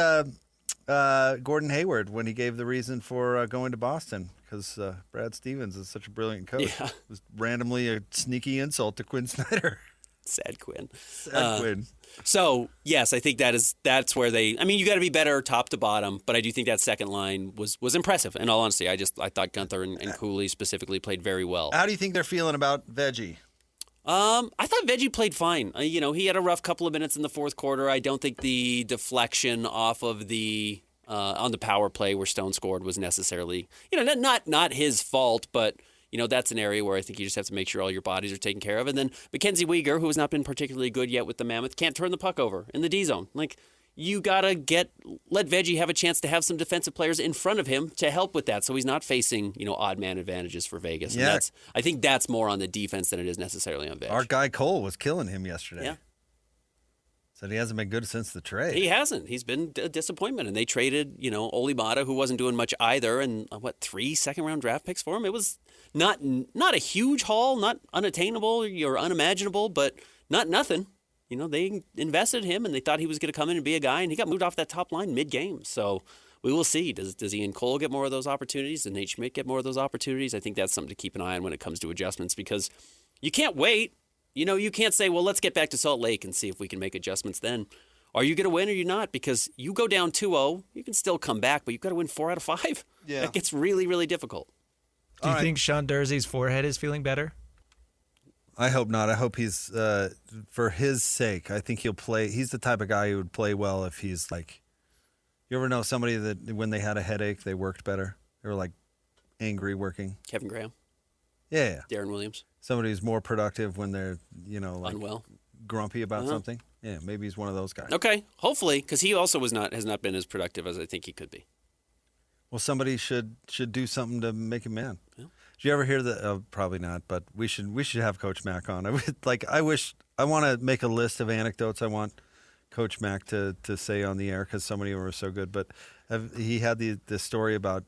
Speaker 5: Gordon Hayward when he gave the reason for going to Boston because Brad Stevens is such a brilliant coach.
Speaker 6: Yeah.
Speaker 5: It was randomly a sneaky insult to Quinn Snyder.
Speaker 6: Sad Quinn.
Speaker 5: Quinn.
Speaker 6: So, yes, I think that's where you got to be better top to bottom, but I do think that second line was impressive. In all honesty, I thought Gunther and Cooley specifically played very well.
Speaker 5: How do you think they're feeling about Veggie?
Speaker 6: I thought Veggie played fine. He had a rough couple of minutes in the fourth quarter. I don't think the deflection off of the on the power play where Stone scored was necessarily, not his fault, but that's an area where I think you just have to make sure all your bodies are taken care of. And then Mackenzie Weegar, who has not been particularly good yet with the Mammoth, can't turn the puck over in the D zone. Like, you got to let Veggie have a chance to have some defensive players in front of him to help with that so he's not facing, odd man advantages for Vegas.
Speaker 5: Yeah.
Speaker 6: And I think that's more on the defense than it is necessarily on Veg.
Speaker 5: Our guy Cole was killing him yesterday.
Speaker 6: Yeah.
Speaker 5: Said he hasn't been good since the trade.
Speaker 6: He hasn't. He's been a disappointment. And they traded, Oli Mata, who wasn't doing much either, and 3 second-round draft picks for him? It was not a huge haul, not unattainable or unimaginable, but not nothing. They invested in him, and they thought he was going to come in and be a guy, and he got moved off that top line mid-game. So we will see. Does Ian Cole get more of those opportunities? Does Nate Schmidt get more of those opportunities? I think that's something to keep an eye on when it comes to adjustments because you can't wait. You can't say, well, let's get back to Salt Lake and see if we can make adjustments then. Are you going to win or you're not? Because you go down 2-0, you can still come back, but you've got to win 4 out of 5.
Speaker 5: Yeah.
Speaker 6: That gets really, really difficult.
Speaker 7: Do you think Sean Durzee's forehead is feeling better?
Speaker 5: I hope not. I hope he's, for his sake, I think he'll play. He's the type of guy who would play well if he's like, you ever know somebody that when they had a headache, they worked better? They were like angry working.
Speaker 6: Kevin Graham.
Speaker 5: Yeah.
Speaker 6: Darren Williams.
Speaker 5: Somebody who's more productive when they're,
Speaker 6: unwell,
Speaker 5: grumpy about something. Yeah, maybe he's one of those guys.
Speaker 6: Okay, hopefully, because he also has not been as productive as I think he could be.
Speaker 5: Well, somebody should do something to make him mad.
Speaker 6: Yeah.
Speaker 5: Did you ever hear that? Probably not, but we should have Coach Mack on. I want to make a list of anecdotes I want Coach Mack to say on the air because so many of them are so good. But he had the story about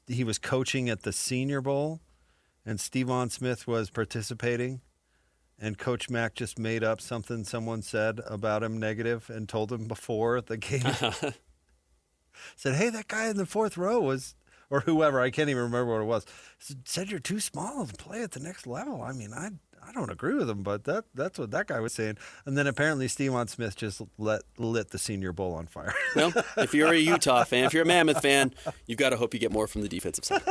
Speaker 5: he was coaching at the Senior Bowl. And Stephon Smith was participating, and Coach Mack just made up something someone said about him negative and told him before the game. Said, hey, that guy in the fourth row was, or whoever, I can't even remember what it was, said you're too small to play at the next level. I mean, I don't agree with him, but that's what that guy was saying. And then apparently Stephon Smith just lit the Senior Bowl on fire.
Speaker 6: Well, if you're a Utah fan, if you're a Mammoth fan, you've got to hope you get more from the defensive side.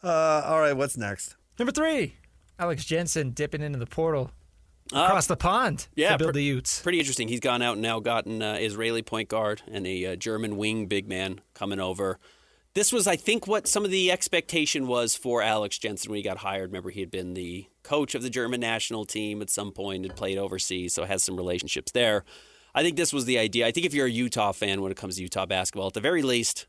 Speaker 5: All right, what's next?
Speaker 7: Number 3, Alex Jensen dipping into the portal across the pond to build the Utes.
Speaker 6: Pretty interesting. He's gone out and now gotten Israeli point guard and a German wing big man coming over This was, I think, what some of the expectation was for Alex Jensen when he got hired. Remember, he had been the coach of the German national team at some point and played overseas, so has some relationships there. I think this was the idea. I think if you're a Utah fan when it comes to Utah basketball, at the very least,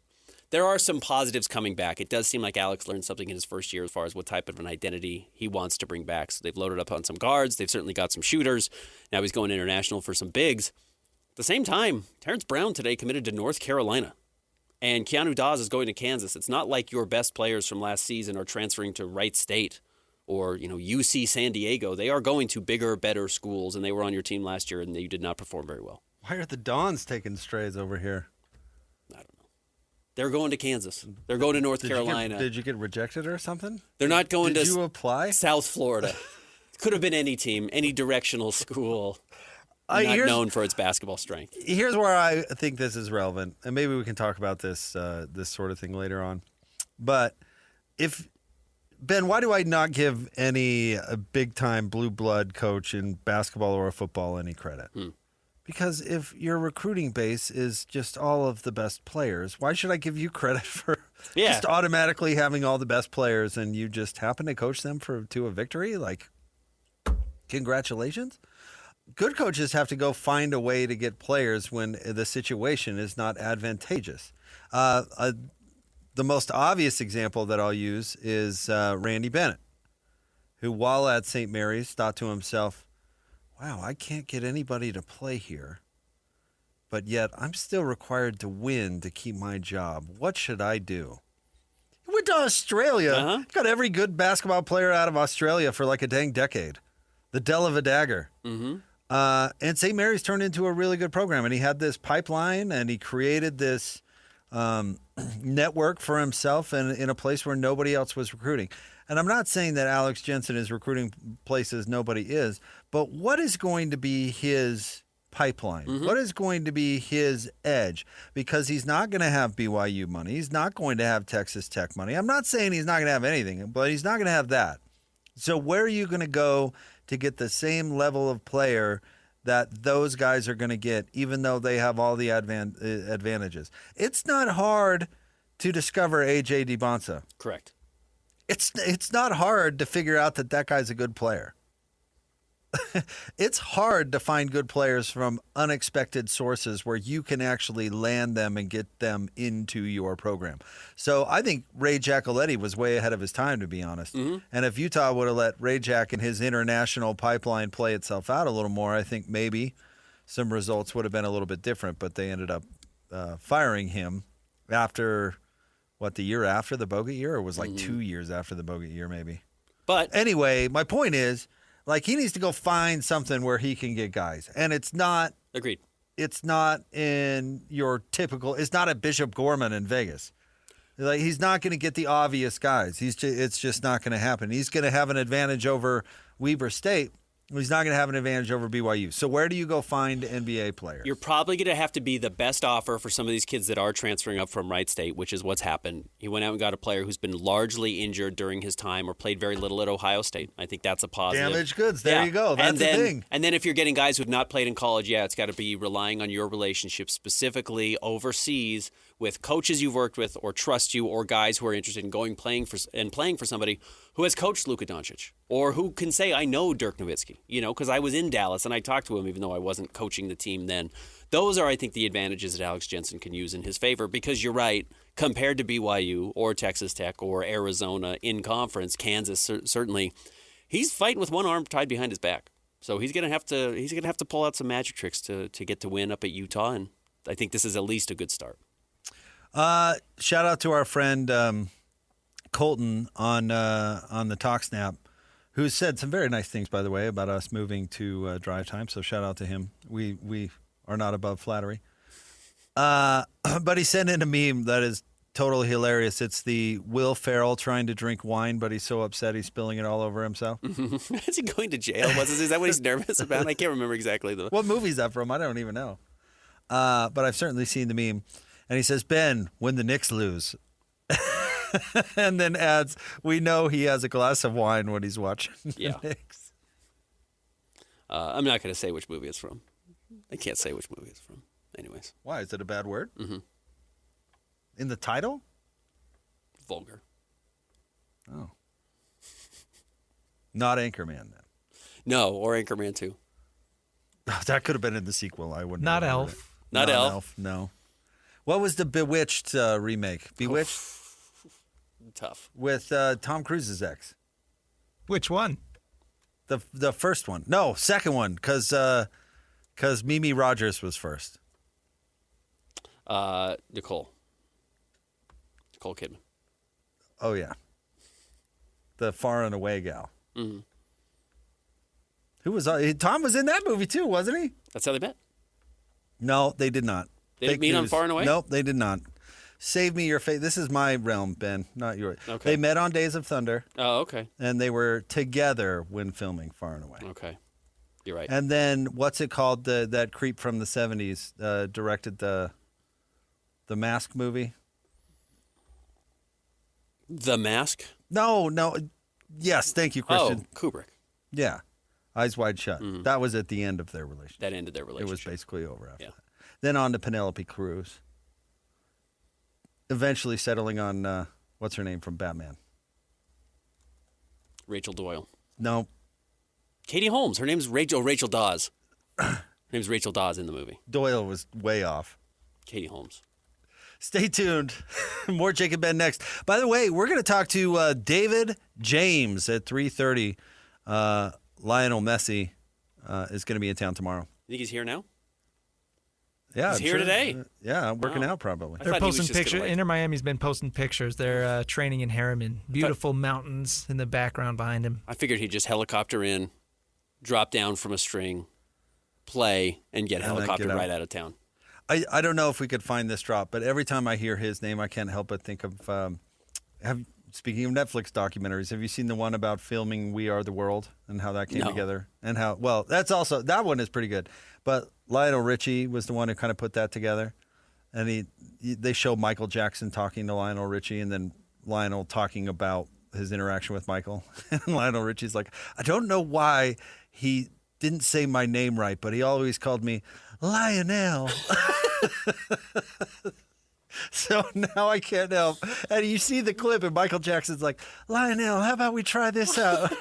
Speaker 6: there are some positives coming back. It does seem like Alex learned something in his first year as far as what type of an identity he wants to bring back. So they've loaded up on some guards. They've certainly got some shooters. Now he's going international for some bigs. At the same time, Terrence Brown today committed to North Carolina. And Keanu Dawes is going to Kansas. It's not like your best players from last season are transferring to Wright State or, UC San Diego. They are going to bigger, better schools, and they were on your team last year, and you did not perform very well.
Speaker 5: Why are the Dons taking strays over here?
Speaker 6: I don't know. They're going to Kansas. They're going to North Carolina.
Speaker 5: Did you get rejected or something?
Speaker 6: They're not going
Speaker 5: Did
Speaker 6: to
Speaker 5: you apply?
Speaker 6: South Florida. Could have been any team, any directional school. Not known for its basketball strength.
Speaker 5: Here's where I think this is relevant, and maybe we can talk about this this sort of thing later on. But Ben, why do I not give any big-time blue blood coach in basketball or football any credit? Because if your recruiting base is just all of the best players, why should I give you credit for just automatically having all the best players and you just happen to coach them to a victory? Like, congratulations. Good coaches have to go find a way to get players when the situation is not advantageous. The most obvious example that I'll use is Randy Bennett, who while at St. Mary's thought to himself, wow, I can't get anybody to play here, but yet I'm still required to win to keep my job. What should I do? He went to Australia. Got every good basketball player out of Australia for like a dang decade. The Dell of a Dagger. And St. Mary's turned into a really good program, and he had this pipeline, and he created this network for himself in a place where nobody else was recruiting. And I'm not saying that Alex Jensen is recruiting places nobody is, but what is going to be his pipeline? What is going to be his edge? Because he's not going to have BYU money. He's not going to have Texas Tech money. I'm not saying he's not going to have anything, but he's not going to have that. So where are you going to go to get the same level of player that those guys are going to get, even though they have all the advantages? It's not hard to discover A.J. DiBonsa.
Speaker 6: Correct.
Speaker 5: It's not hard to figure out that guy's a good player. It's hard to find good players from unexpected sources where you can actually land them and get them into your program. So I think Ray Giacoletti was way ahead of his time, to be honest. And if Utah would have let Ray Jack and his international pipeline play itself out a little more, I think maybe some results would have been a little bit different. But they ended up firing him after, the year after the Bogut year? Or it was like 2 years after the Bogut year, maybe.
Speaker 6: But
Speaker 5: anyway, my point is, he needs to go find something where he can get guys. And it's not...
Speaker 6: Agreed.
Speaker 5: It's not in your typical... It's not a Bishop Gorman in Vegas. He's not going to get the obvious guys. It's just not going to happen. He's going to have an advantage over Weber State. He's not going to have an advantage over BYU. So where do you go find NBA players?
Speaker 6: You're probably going to have to be the best offer for some of these kids that are transferring up from Wright State, which is what's happened. He went out and got a player who's been largely injured during his time or played very little at Ohio State. I think that's a positive.
Speaker 5: Damaged goods. There you go. That's the thing.
Speaker 6: And then if you're getting guys who've not played in college, it's got to be relying on your relationship specifically overseas with coaches you've worked with or trust you, or guys who are interested in playing for somebody who has coached Luka Doncic, or who can say, I know Dirk Nowitzki, because I was in Dallas and I talked to him even though I wasn't coaching the team then. Those are, I think, the advantages that Alex Jensen can use in his favor, because you're right, compared to BYU or Texas Tech or Arizona in conference, Kansas certainly, he's fighting with one arm tied behind his back. So he's gonna have to pull out some magic tricks to get to win up at Utah, and I think this is at least a good start.
Speaker 5: Shout out to our friend Colton on the Talk Snap, who said some very nice things, by the way, about us moving to drive time. So shout out to him. We are not above flattery. But he sent in a meme that is totally hilarious. It's the Will Ferrell trying to drink wine, but he's so upset he's spilling it all over himself.
Speaker 6: Is he going to jail? Is that what he's nervous about? I can't remember exactly.
Speaker 5: What movie is that from? I don't even know. But I've certainly seen the meme. And he says, Ben, when the Knicks lose. And then adds, we know he has a glass of wine when he's watching the Knicks.
Speaker 6: I'm not going to say which movie it's from. I can't say which movie it's from. Anyways.
Speaker 5: Why? Is it a bad word?
Speaker 6: Mm-hmm.
Speaker 5: In the title?
Speaker 6: vulgar.
Speaker 5: Oh. Not Anchorman, then.
Speaker 6: No, or Anchorman 2.
Speaker 5: That could have been in the sequel. I wouldn't.
Speaker 7: Not
Speaker 5: remember
Speaker 7: Elf.
Speaker 5: it.
Speaker 6: Not Elf.
Speaker 5: No. What was the Bewitched remake? Bewitched
Speaker 6: Tough.
Speaker 5: with Tom Cruise's ex.
Speaker 7: Which one?
Speaker 5: The first one. No, second one, because Mimi Rogers was first.
Speaker 6: Nicole Kidman.
Speaker 5: Oh yeah, the Far and Away gal.
Speaker 6: Mm-hmm.
Speaker 5: Who was Tom was in that movie too, wasn't he?
Speaker 6: That's how they met.
Speaker 5: No, they did not.
Speaker 6: They didn't meet on Far and Away?
Speaker 5: Nope, they did not. Save me your fate. This is my realm, Ben, not yours.
Speaker 6: Okay.
Speaker 5: They met on Days of Thunder.
Speaker 6: Oh, okay.
Speaker 5: And they were together when filming Far and Away.
Speaker 6: Okay. You're right.
Speaker 5: And then what's it called? That creep from the 70s directed the Mask movie.
Speaker 6: The Mask?
Speaker 5: No. Yes, thank you, Christian.
Speaker 6: Oh, Kubrick.
Speaker 5: Yeah. Eyes Wide Shut.
Speaker 6: Mm-hmm.
Speaker 5: That was at the end of their relationship.
Speaker 6: That ended their relationship.
Speaker 5: It was basically over after
Speaker 6: Yeah.
Speaker 5: that. Then on to Penelope Cruz. Eventually settling on, what's her name from Batman?
Speaker 6: Rachel Doyle.
Speaker 5: No.
Speaker 6: Katie Holmes. Her name's Rachel Dawes. Her name's Rachel Dawes in the movie.
Speaker 5: Doyle was way off.
Speaker 6: Katie Holmes.
Speaker 5: Stay tuned. More Jake and Ben next. By the way, we're going to talk to David James at 3:30. Lionel Messi is going to be in town tomorrow.
Speaker 6: You think he's here now?
Speaker 5: Yeah,
Speaker 6: He's
Speaker 5: I'm
Speaker 6: here
Speaker 5: sure.
Speaker 6: today?
Speaker 5: Yeah, working
Speaker 6: Wow.
Speaker 5: out probably.
Speaker 6: I
Speaker 7: They're
Speaker 6: thought he was
Speaker 7: posting
Speaker 6: just gonna
Speaker 7: pictures.
Speaker 6: wait.
Speaker 7: Inter Miami's been posting pictures. They're training in Harriman. Beautiful mountains in the background behind him.
Speaker 6: I figured he'd just helicopter in, drop down from a string, play, and get
Speaker 5: And then
Speaker 6: helicoptered
Speaker 5: get out.
Speaker 6: right out of town.
Speaker 5: I don't know if we could find this drop, but every time I hear his name, I can't help but think of. Speaking of Netflix documentaries, have you seen the one about filming We Are the World and how that came
Speaker 6: No.
Speaker 5: together? And how that one is pretty good. But Lionel Richie was the one who kind of put that together, and they show Michael Jackson talking to Lionel Richie, and then Lionel talking about his interaction with Michael. And Lionel Richie's like, I don't know why he didn't say my name right, but he always called me Lionel. So now I can't help. And you see the clip, and Michael Jackson's like, Lionel, how about we try this out?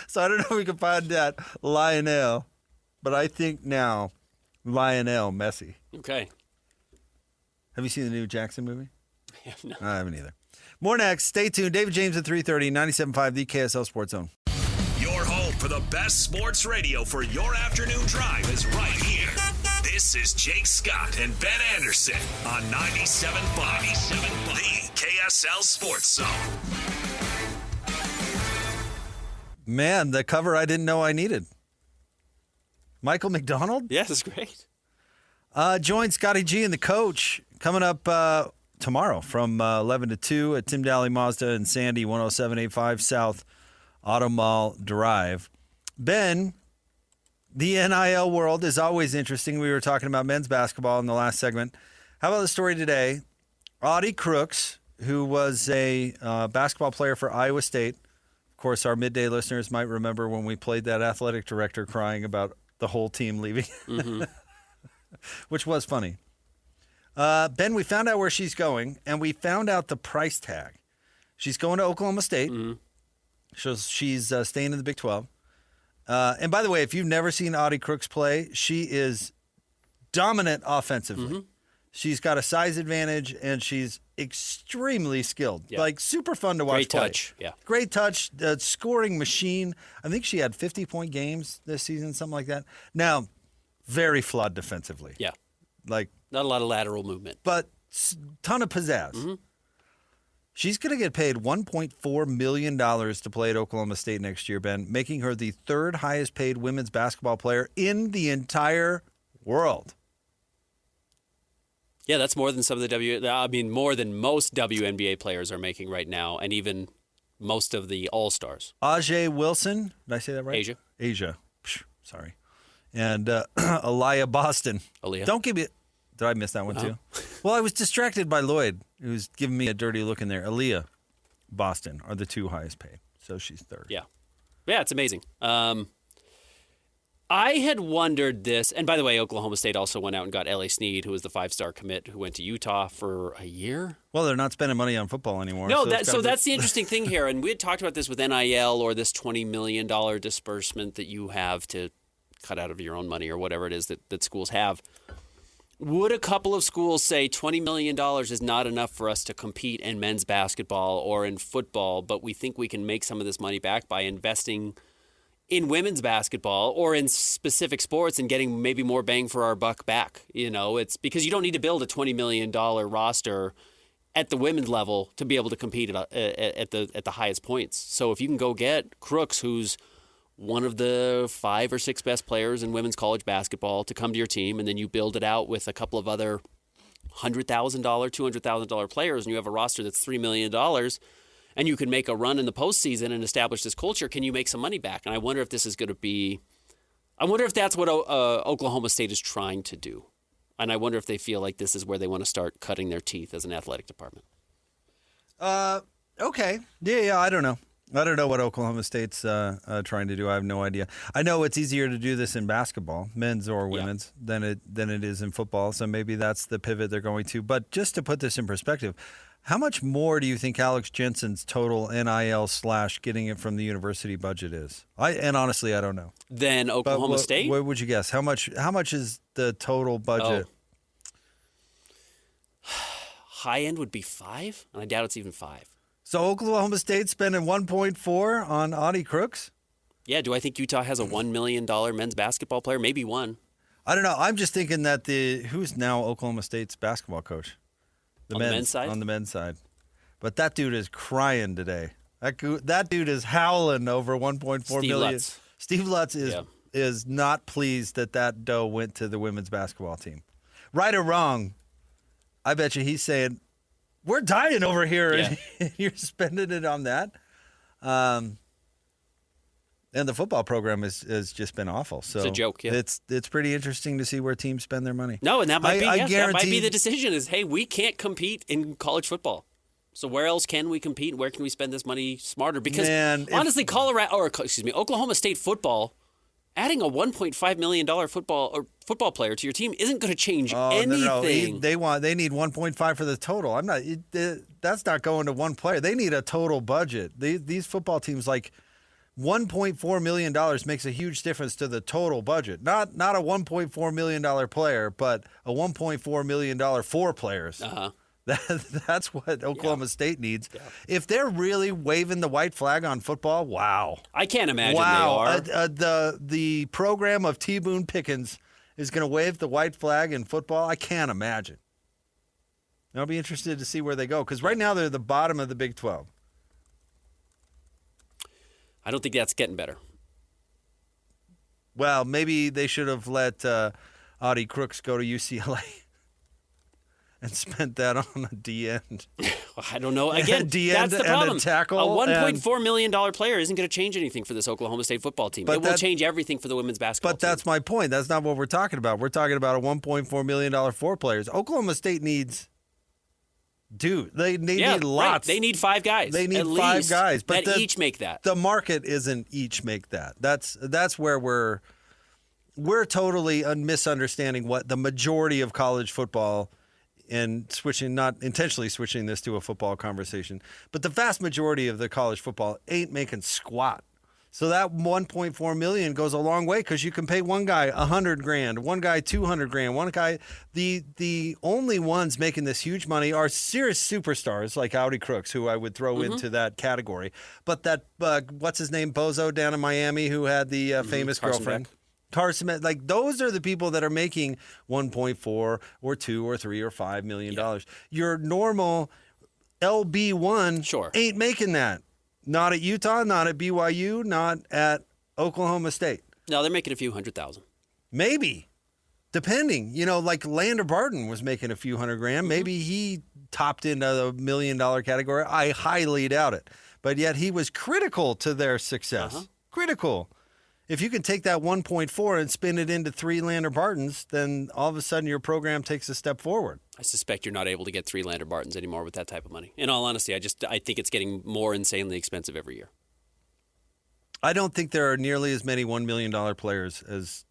Speaker 5: So I don't know if we can find that Lionel, but I think now Lionel Messi.
Speaker 6: Okay.
Speaker 5: Have you seen the new Jackson movie?
Speaker 6: Yeah, no.
Speaker 5: I haven't either. More next. Stay tuned. David James at 3:30, 97.5, the KSL Sports Zone.
Speaker 3: Your home for the best sports radio for your afternoon drive is right here. This is Jake Scott and Ben Anderson on 97.5, the KSL Sports Zone.
Speaker 5: Man, the cover I didn't know I needed. Michael McDonald
Speaker 6: Yeah, that's great.
Speaker 5: joined Scotty G and the coach coming up tomorrow from 11 to 2 at Tim Daly Mazda and Sandy, 10785 South Auto Mall Drive. Ben, the NIL world is always interesting. We were talking about men's basketball in the last segment. How about the story today? Audi Crooks, who was a basketball player for Iowa State. Of course, our midday listeners might remember when we played that athletic director crying about the whole team leaving, which was funny. Ben, we found out where she's going, and we found out the price tag. She's going to Oklahoma State. So she's staying in the Big 12. And by the way, if you've never seen Audi Crooks play, she is dominant offensively. She's got a size advantage, and she's extremely skilled.
Speaker 6: Yeah.
Speaker 5: Like, super fun to watch
Speaker 6: Great
Speaker 5: play.
Speaker 6: touch, yeah.
Speaker 5: Great touch, scoring machine. I think she had 50-point games this season, something like that. Now, very flawed defensively.
Speaker 6: Yeah.
Speaker 5: Like,
Speaker 6: Not a lot of lateral movement.
Speaker 5: but ton of pizzazz. She's going to get paid $1.4 million to play at Oklahoma State next year, Ben, making her the third highest paid women's basketball player in the entire world.
Speaker 6: Yeah, that's more than some of the more than most WNBA players are making right now, and even most of the All-Stars.
Speaker 5: Ajay Wilson, did I say that right? Asia. Sorry. And Aliyah Boston.
Speaker 6: Aaliyah.
Speaker 5: Don't give me... Did I miss that one too? Well, I was distracted by Lloyd, who's giving me a dirty look in there. Aliyah Boston are the two highest paid, so she's third.
Speaker 6: Yeah. Yeah, it's amazing. Iowa I had wondered this, and by the way, Oklahoma State also went out and got L.A. Snead, who was the 5-star commit who went to Utah for a year.
Speaker 5: Well, they're not spending money on football anymore.
Speaker 6: No,
Speaker 5: so
Speaker 6: that's the interesting thing here, and we had talked about this with NIL or this $20 million disbursement that you have to cut out of your own money or whatever it is that schools have. Would a couple of schools say $20 million is not enough for us to compete in men's basketball or in football, but we think we can make some of this money back by investing in women's basketball or in specific sports and getting maybe more bang for our buck back? It's because you don't need to build a $20 million roster at the women's level to be able to compete at the highest points. So if you can go get Crooks, who's one of the 5 or 6 best players in women's college basketball, to come to your team, and then you build it out with a couple of other $100,000, $200,000 players, and you have a roster that's $3 million, and you can make a run in the postseason and establish this culture, can you make some money back? And I wonder if this is going to be – I wonder if that's what Oklahoma State is trying to do. And I wonder if they feel like this is where they want to start cutting their teeth as an athletic department.
Speaker 5: Okay. Yeah, I don't know. I don't know what Oklahoma State's trying to do. I have no idea. I know it's easier to do this in basketball, men's or women's, than it is in football. So maybe that's the pivot they're going to. But just to put this in perspective, how much more do you think Alex Jensen's total NIL / getting it from the university budget is? Honestly, I don't know.
Speaker 6: Then Oklahoma State?
Speaker 5: What would you guess? How much is the total budget?
Speaker 6: High end would be 5, and I doubt it's even 5.
Speaker 5: So Oklahoma State spending 1.4 on Audi Crooks?
Speaker 6: Yeah, do I think Utah has a $1 million men's basketball player? Maybe one.
Speaker 5: I don't know. I'm just thinking that who's now Oklahoma State's basketball coach?
Speaker 6: The men's side?
Speaker 5: On the men's side. But that dude is crying today. That dude is howling over 1.4 million.
Speaker 6: Lutz.
Speaker 5: Steve Lutz is not pleased that dough went to the women's basketball team. Right or wrong, I bet you he's saying, we're dying over here, and you're spending it on that. And the football program has just been awful. So
Speaker 6: it's a joke. Yeah,
Speaker 5: it's pretty interesting to see where teams spend their money.
Speaker 6: No, and that might be
Speaker 5: that
Speaker 6: might be the decision. Is hey, we can't compete in college football. So where else can we compete? Where can we spend this money smarter? Because honestly, Oklahoma State football, adding a $1.5 million football player to your team isn't going to change anything.
Speaker 5: No. They need 1.5 for the total. That's not going to one player. They need a total budget. These football teams, like $1.4 million makes a huge difference to the total budget. Not a $1.4 million player, but a $1.4 million 4 players.
Speaker 6: Uh-huh.
Speaker 5: That's what Oklahoma State needs. Yeah. If they're really waving the white flag on football, wow.
Speaker 6: I can't imagine they are.
Speaker 5: The program of T. Boone Pickens is going to wave the white flag in football. I can't imagine. I'll be interested to see where they go, because right now they're the bottom of the Big 12.
Speaker 6: I don't think that's getting better.
Speaker 5: Well, maybe they should have let Audi Crooks go to UCLA. And spent that on a D end.
Speaker 6: I don't know. Again, that's the problem. A tackle. A $1.4 million player isn't going to change anything for this Oklahoma State football team. It will change everything for the women's basketball team.
Speaker 5: But that's my point. That's not what we're talking about. We're talking about a $1.4 million 4 players. Oklahoma State needs... they need lots.
Speaker 6: Right. They need 5 guys.
Speaker 5: They need
Speaker 6: at
Speaker 5: 5
Speaker 6: least
Speaker 5: guys.
Speaker 6: But that each make that.
Speaker 5: The market isn't each make that. That's where we're totally misunderstanding what the majority of college football... and not intentionally switching this to a football conversation, but the vast majority of the college football ain't making squat. So that $1.4 million goes a long way, because you can pay one guy $100,000, one guy $200,000, one guy. The only ones making this huge money are serious superstars like Audi Crooks, who I would throw into that category. But that what's his name, Bozo down in Miami, who had the famous girlfriend. Carson, like those are the people that are making 1.4 or 2 or 3 or $5 million. Your normal LB1 ain't making that. Not at Utah, not at BYU, not at Oklahoma State.
Speaker 6: No, they're making a few $100,000.
Speaker 5: Maybe, depending. Like Lander Barton was making a few $100,000. Mm-hmm. Maybe he topped into the $1 million category. I highly doubt it. But yet he was critical to their success. Uh-huh. Critical. If you can take that 1.4 and spin it into 3 Lander Bartons, then all of a sudden your program takes a step forward.
Speaker 6: I suspect you're not able to get 3 Lander Bartons anymore with that type of money. In all honesty, I think it's getting more insanely expensive every year.
Speaker 5: I don't think there are nearly as many $1 million players as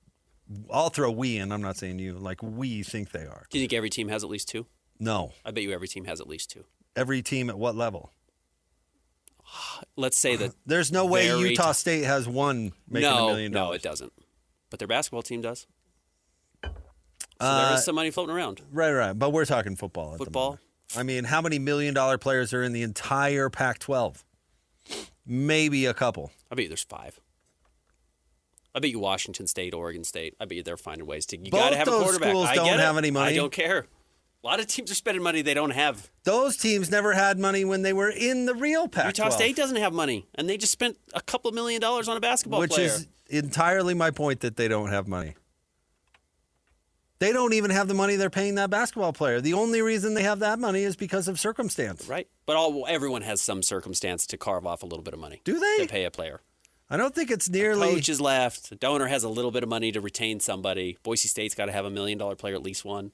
Speaker 5: I'll throw we in. I'm not saying you. Like we think they are.
Speaker 6: Do you think every team has at least 2?
Speaker 5: No.
Speaker 6: I bet you every team has at least 2.
Speaker 5: Every team at what level?
Speaker 6: Let's say that
Speaker 5: there's no way Utah State has one making $1 million.
Speaker 6: No, it doesn't. But their basketball team does. So there is some money floating around.
Speaker 5: Right. But we're talking football.
Speaker 6: Football?
Speaker 5: I mean, how many $1 million players are in the entire Pac-12? Maybe a couple.
Speaker 6: I bet you there's 5. I bet you Washington State, Oregon State. I bet you they're finding ways to. You got to have a quarterback.
Speaker 5: Both those schools don't have any money.
Speaker 6: I don't care. A lot of teams are spending money they don't have.
Speaker 5: Those teams never had money when they were in the real Pac-12.
Speaker 6: Utah State doesn't have money, and they just spent a couple $1 million on a basketball player.
Speaker 5: Which is entirely my point that they don't have money. They don't even have the money they're paying that basketball player. The only reason they have that money is because of circumstance.
Speaker 6: Right. But everyone has some circumstance to carve off a little bit of money.
Speaker 5: Do they?
Speaker 6: To pay a player.
Speaker 5: I don't think it's nearly.
Speaker 6: The coach is left. The donor has a little bit of money to retain somebody. Boise State's got to have $1 million player, at least one.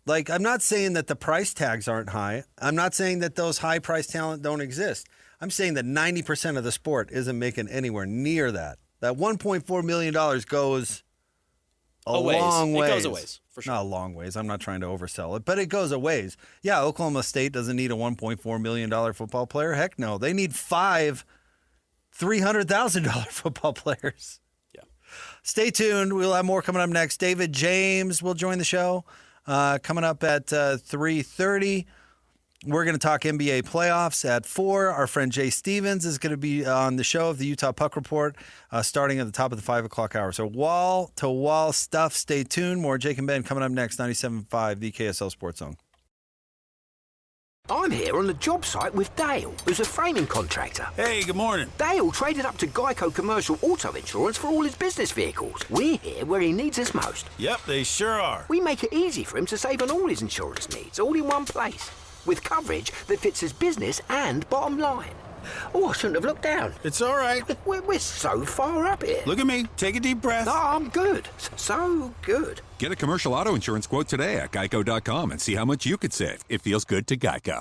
Speaker 5: Like, I'm not saying that the price tags aren't high. I'm not saying that those high price talent don't exist. I'm saying that 90% of the sport isn't making anywhere near that. That $1.4 million goes a long ways.
Speaker 6: It goes a ways, for sure.
Speaker 5: Not a long ways. I'm not trying to oversell it, but it goes a ways. Yeah, Oklahoma State doesn't need a $1.4 million football player. Heck no. They need 5 $300,000 football players.
Speaker 6: Yeah.
Speaker 5: Stay tuned. We'll have more coming up next. David James will join the show coming up at 3:30. We're going to talk NBA playoffs at 4. Our friend Jay Stevens is going to be on the show of the Utah Puck Report starting at the top of the 5 o'clock hour. So wall-to-wall stuff. Stay tuned. More Jake and Ben coming up next. 97.5, the KSL Sports Zone.
Speaker 8: I'm here on the job site with Dale, who's a framing contractor.
Speaker 4: Hey, good morning.
Speaker 8: Dale traded up to Geico Commercial Auto Insurance for all his business vehicles. We're here where he needs us most.
Speaker 4: Yep, they sure are.
Speaker 8: We make it easy for him to save on all his insurance needs, all in one place, with coverage that fits his business and bottom line. Oh, I shouldn't have looked down.
Speaker 4: It's all right.
Speaker 8: We're so far up here.
Speaker 4: Look at me. Take a deep breath.
Speaker 8: No, I'm good. So good.
Speaker 9: Get a commercial auto insurance quote today at geico.com and see how much you could save. It feels good to Geico.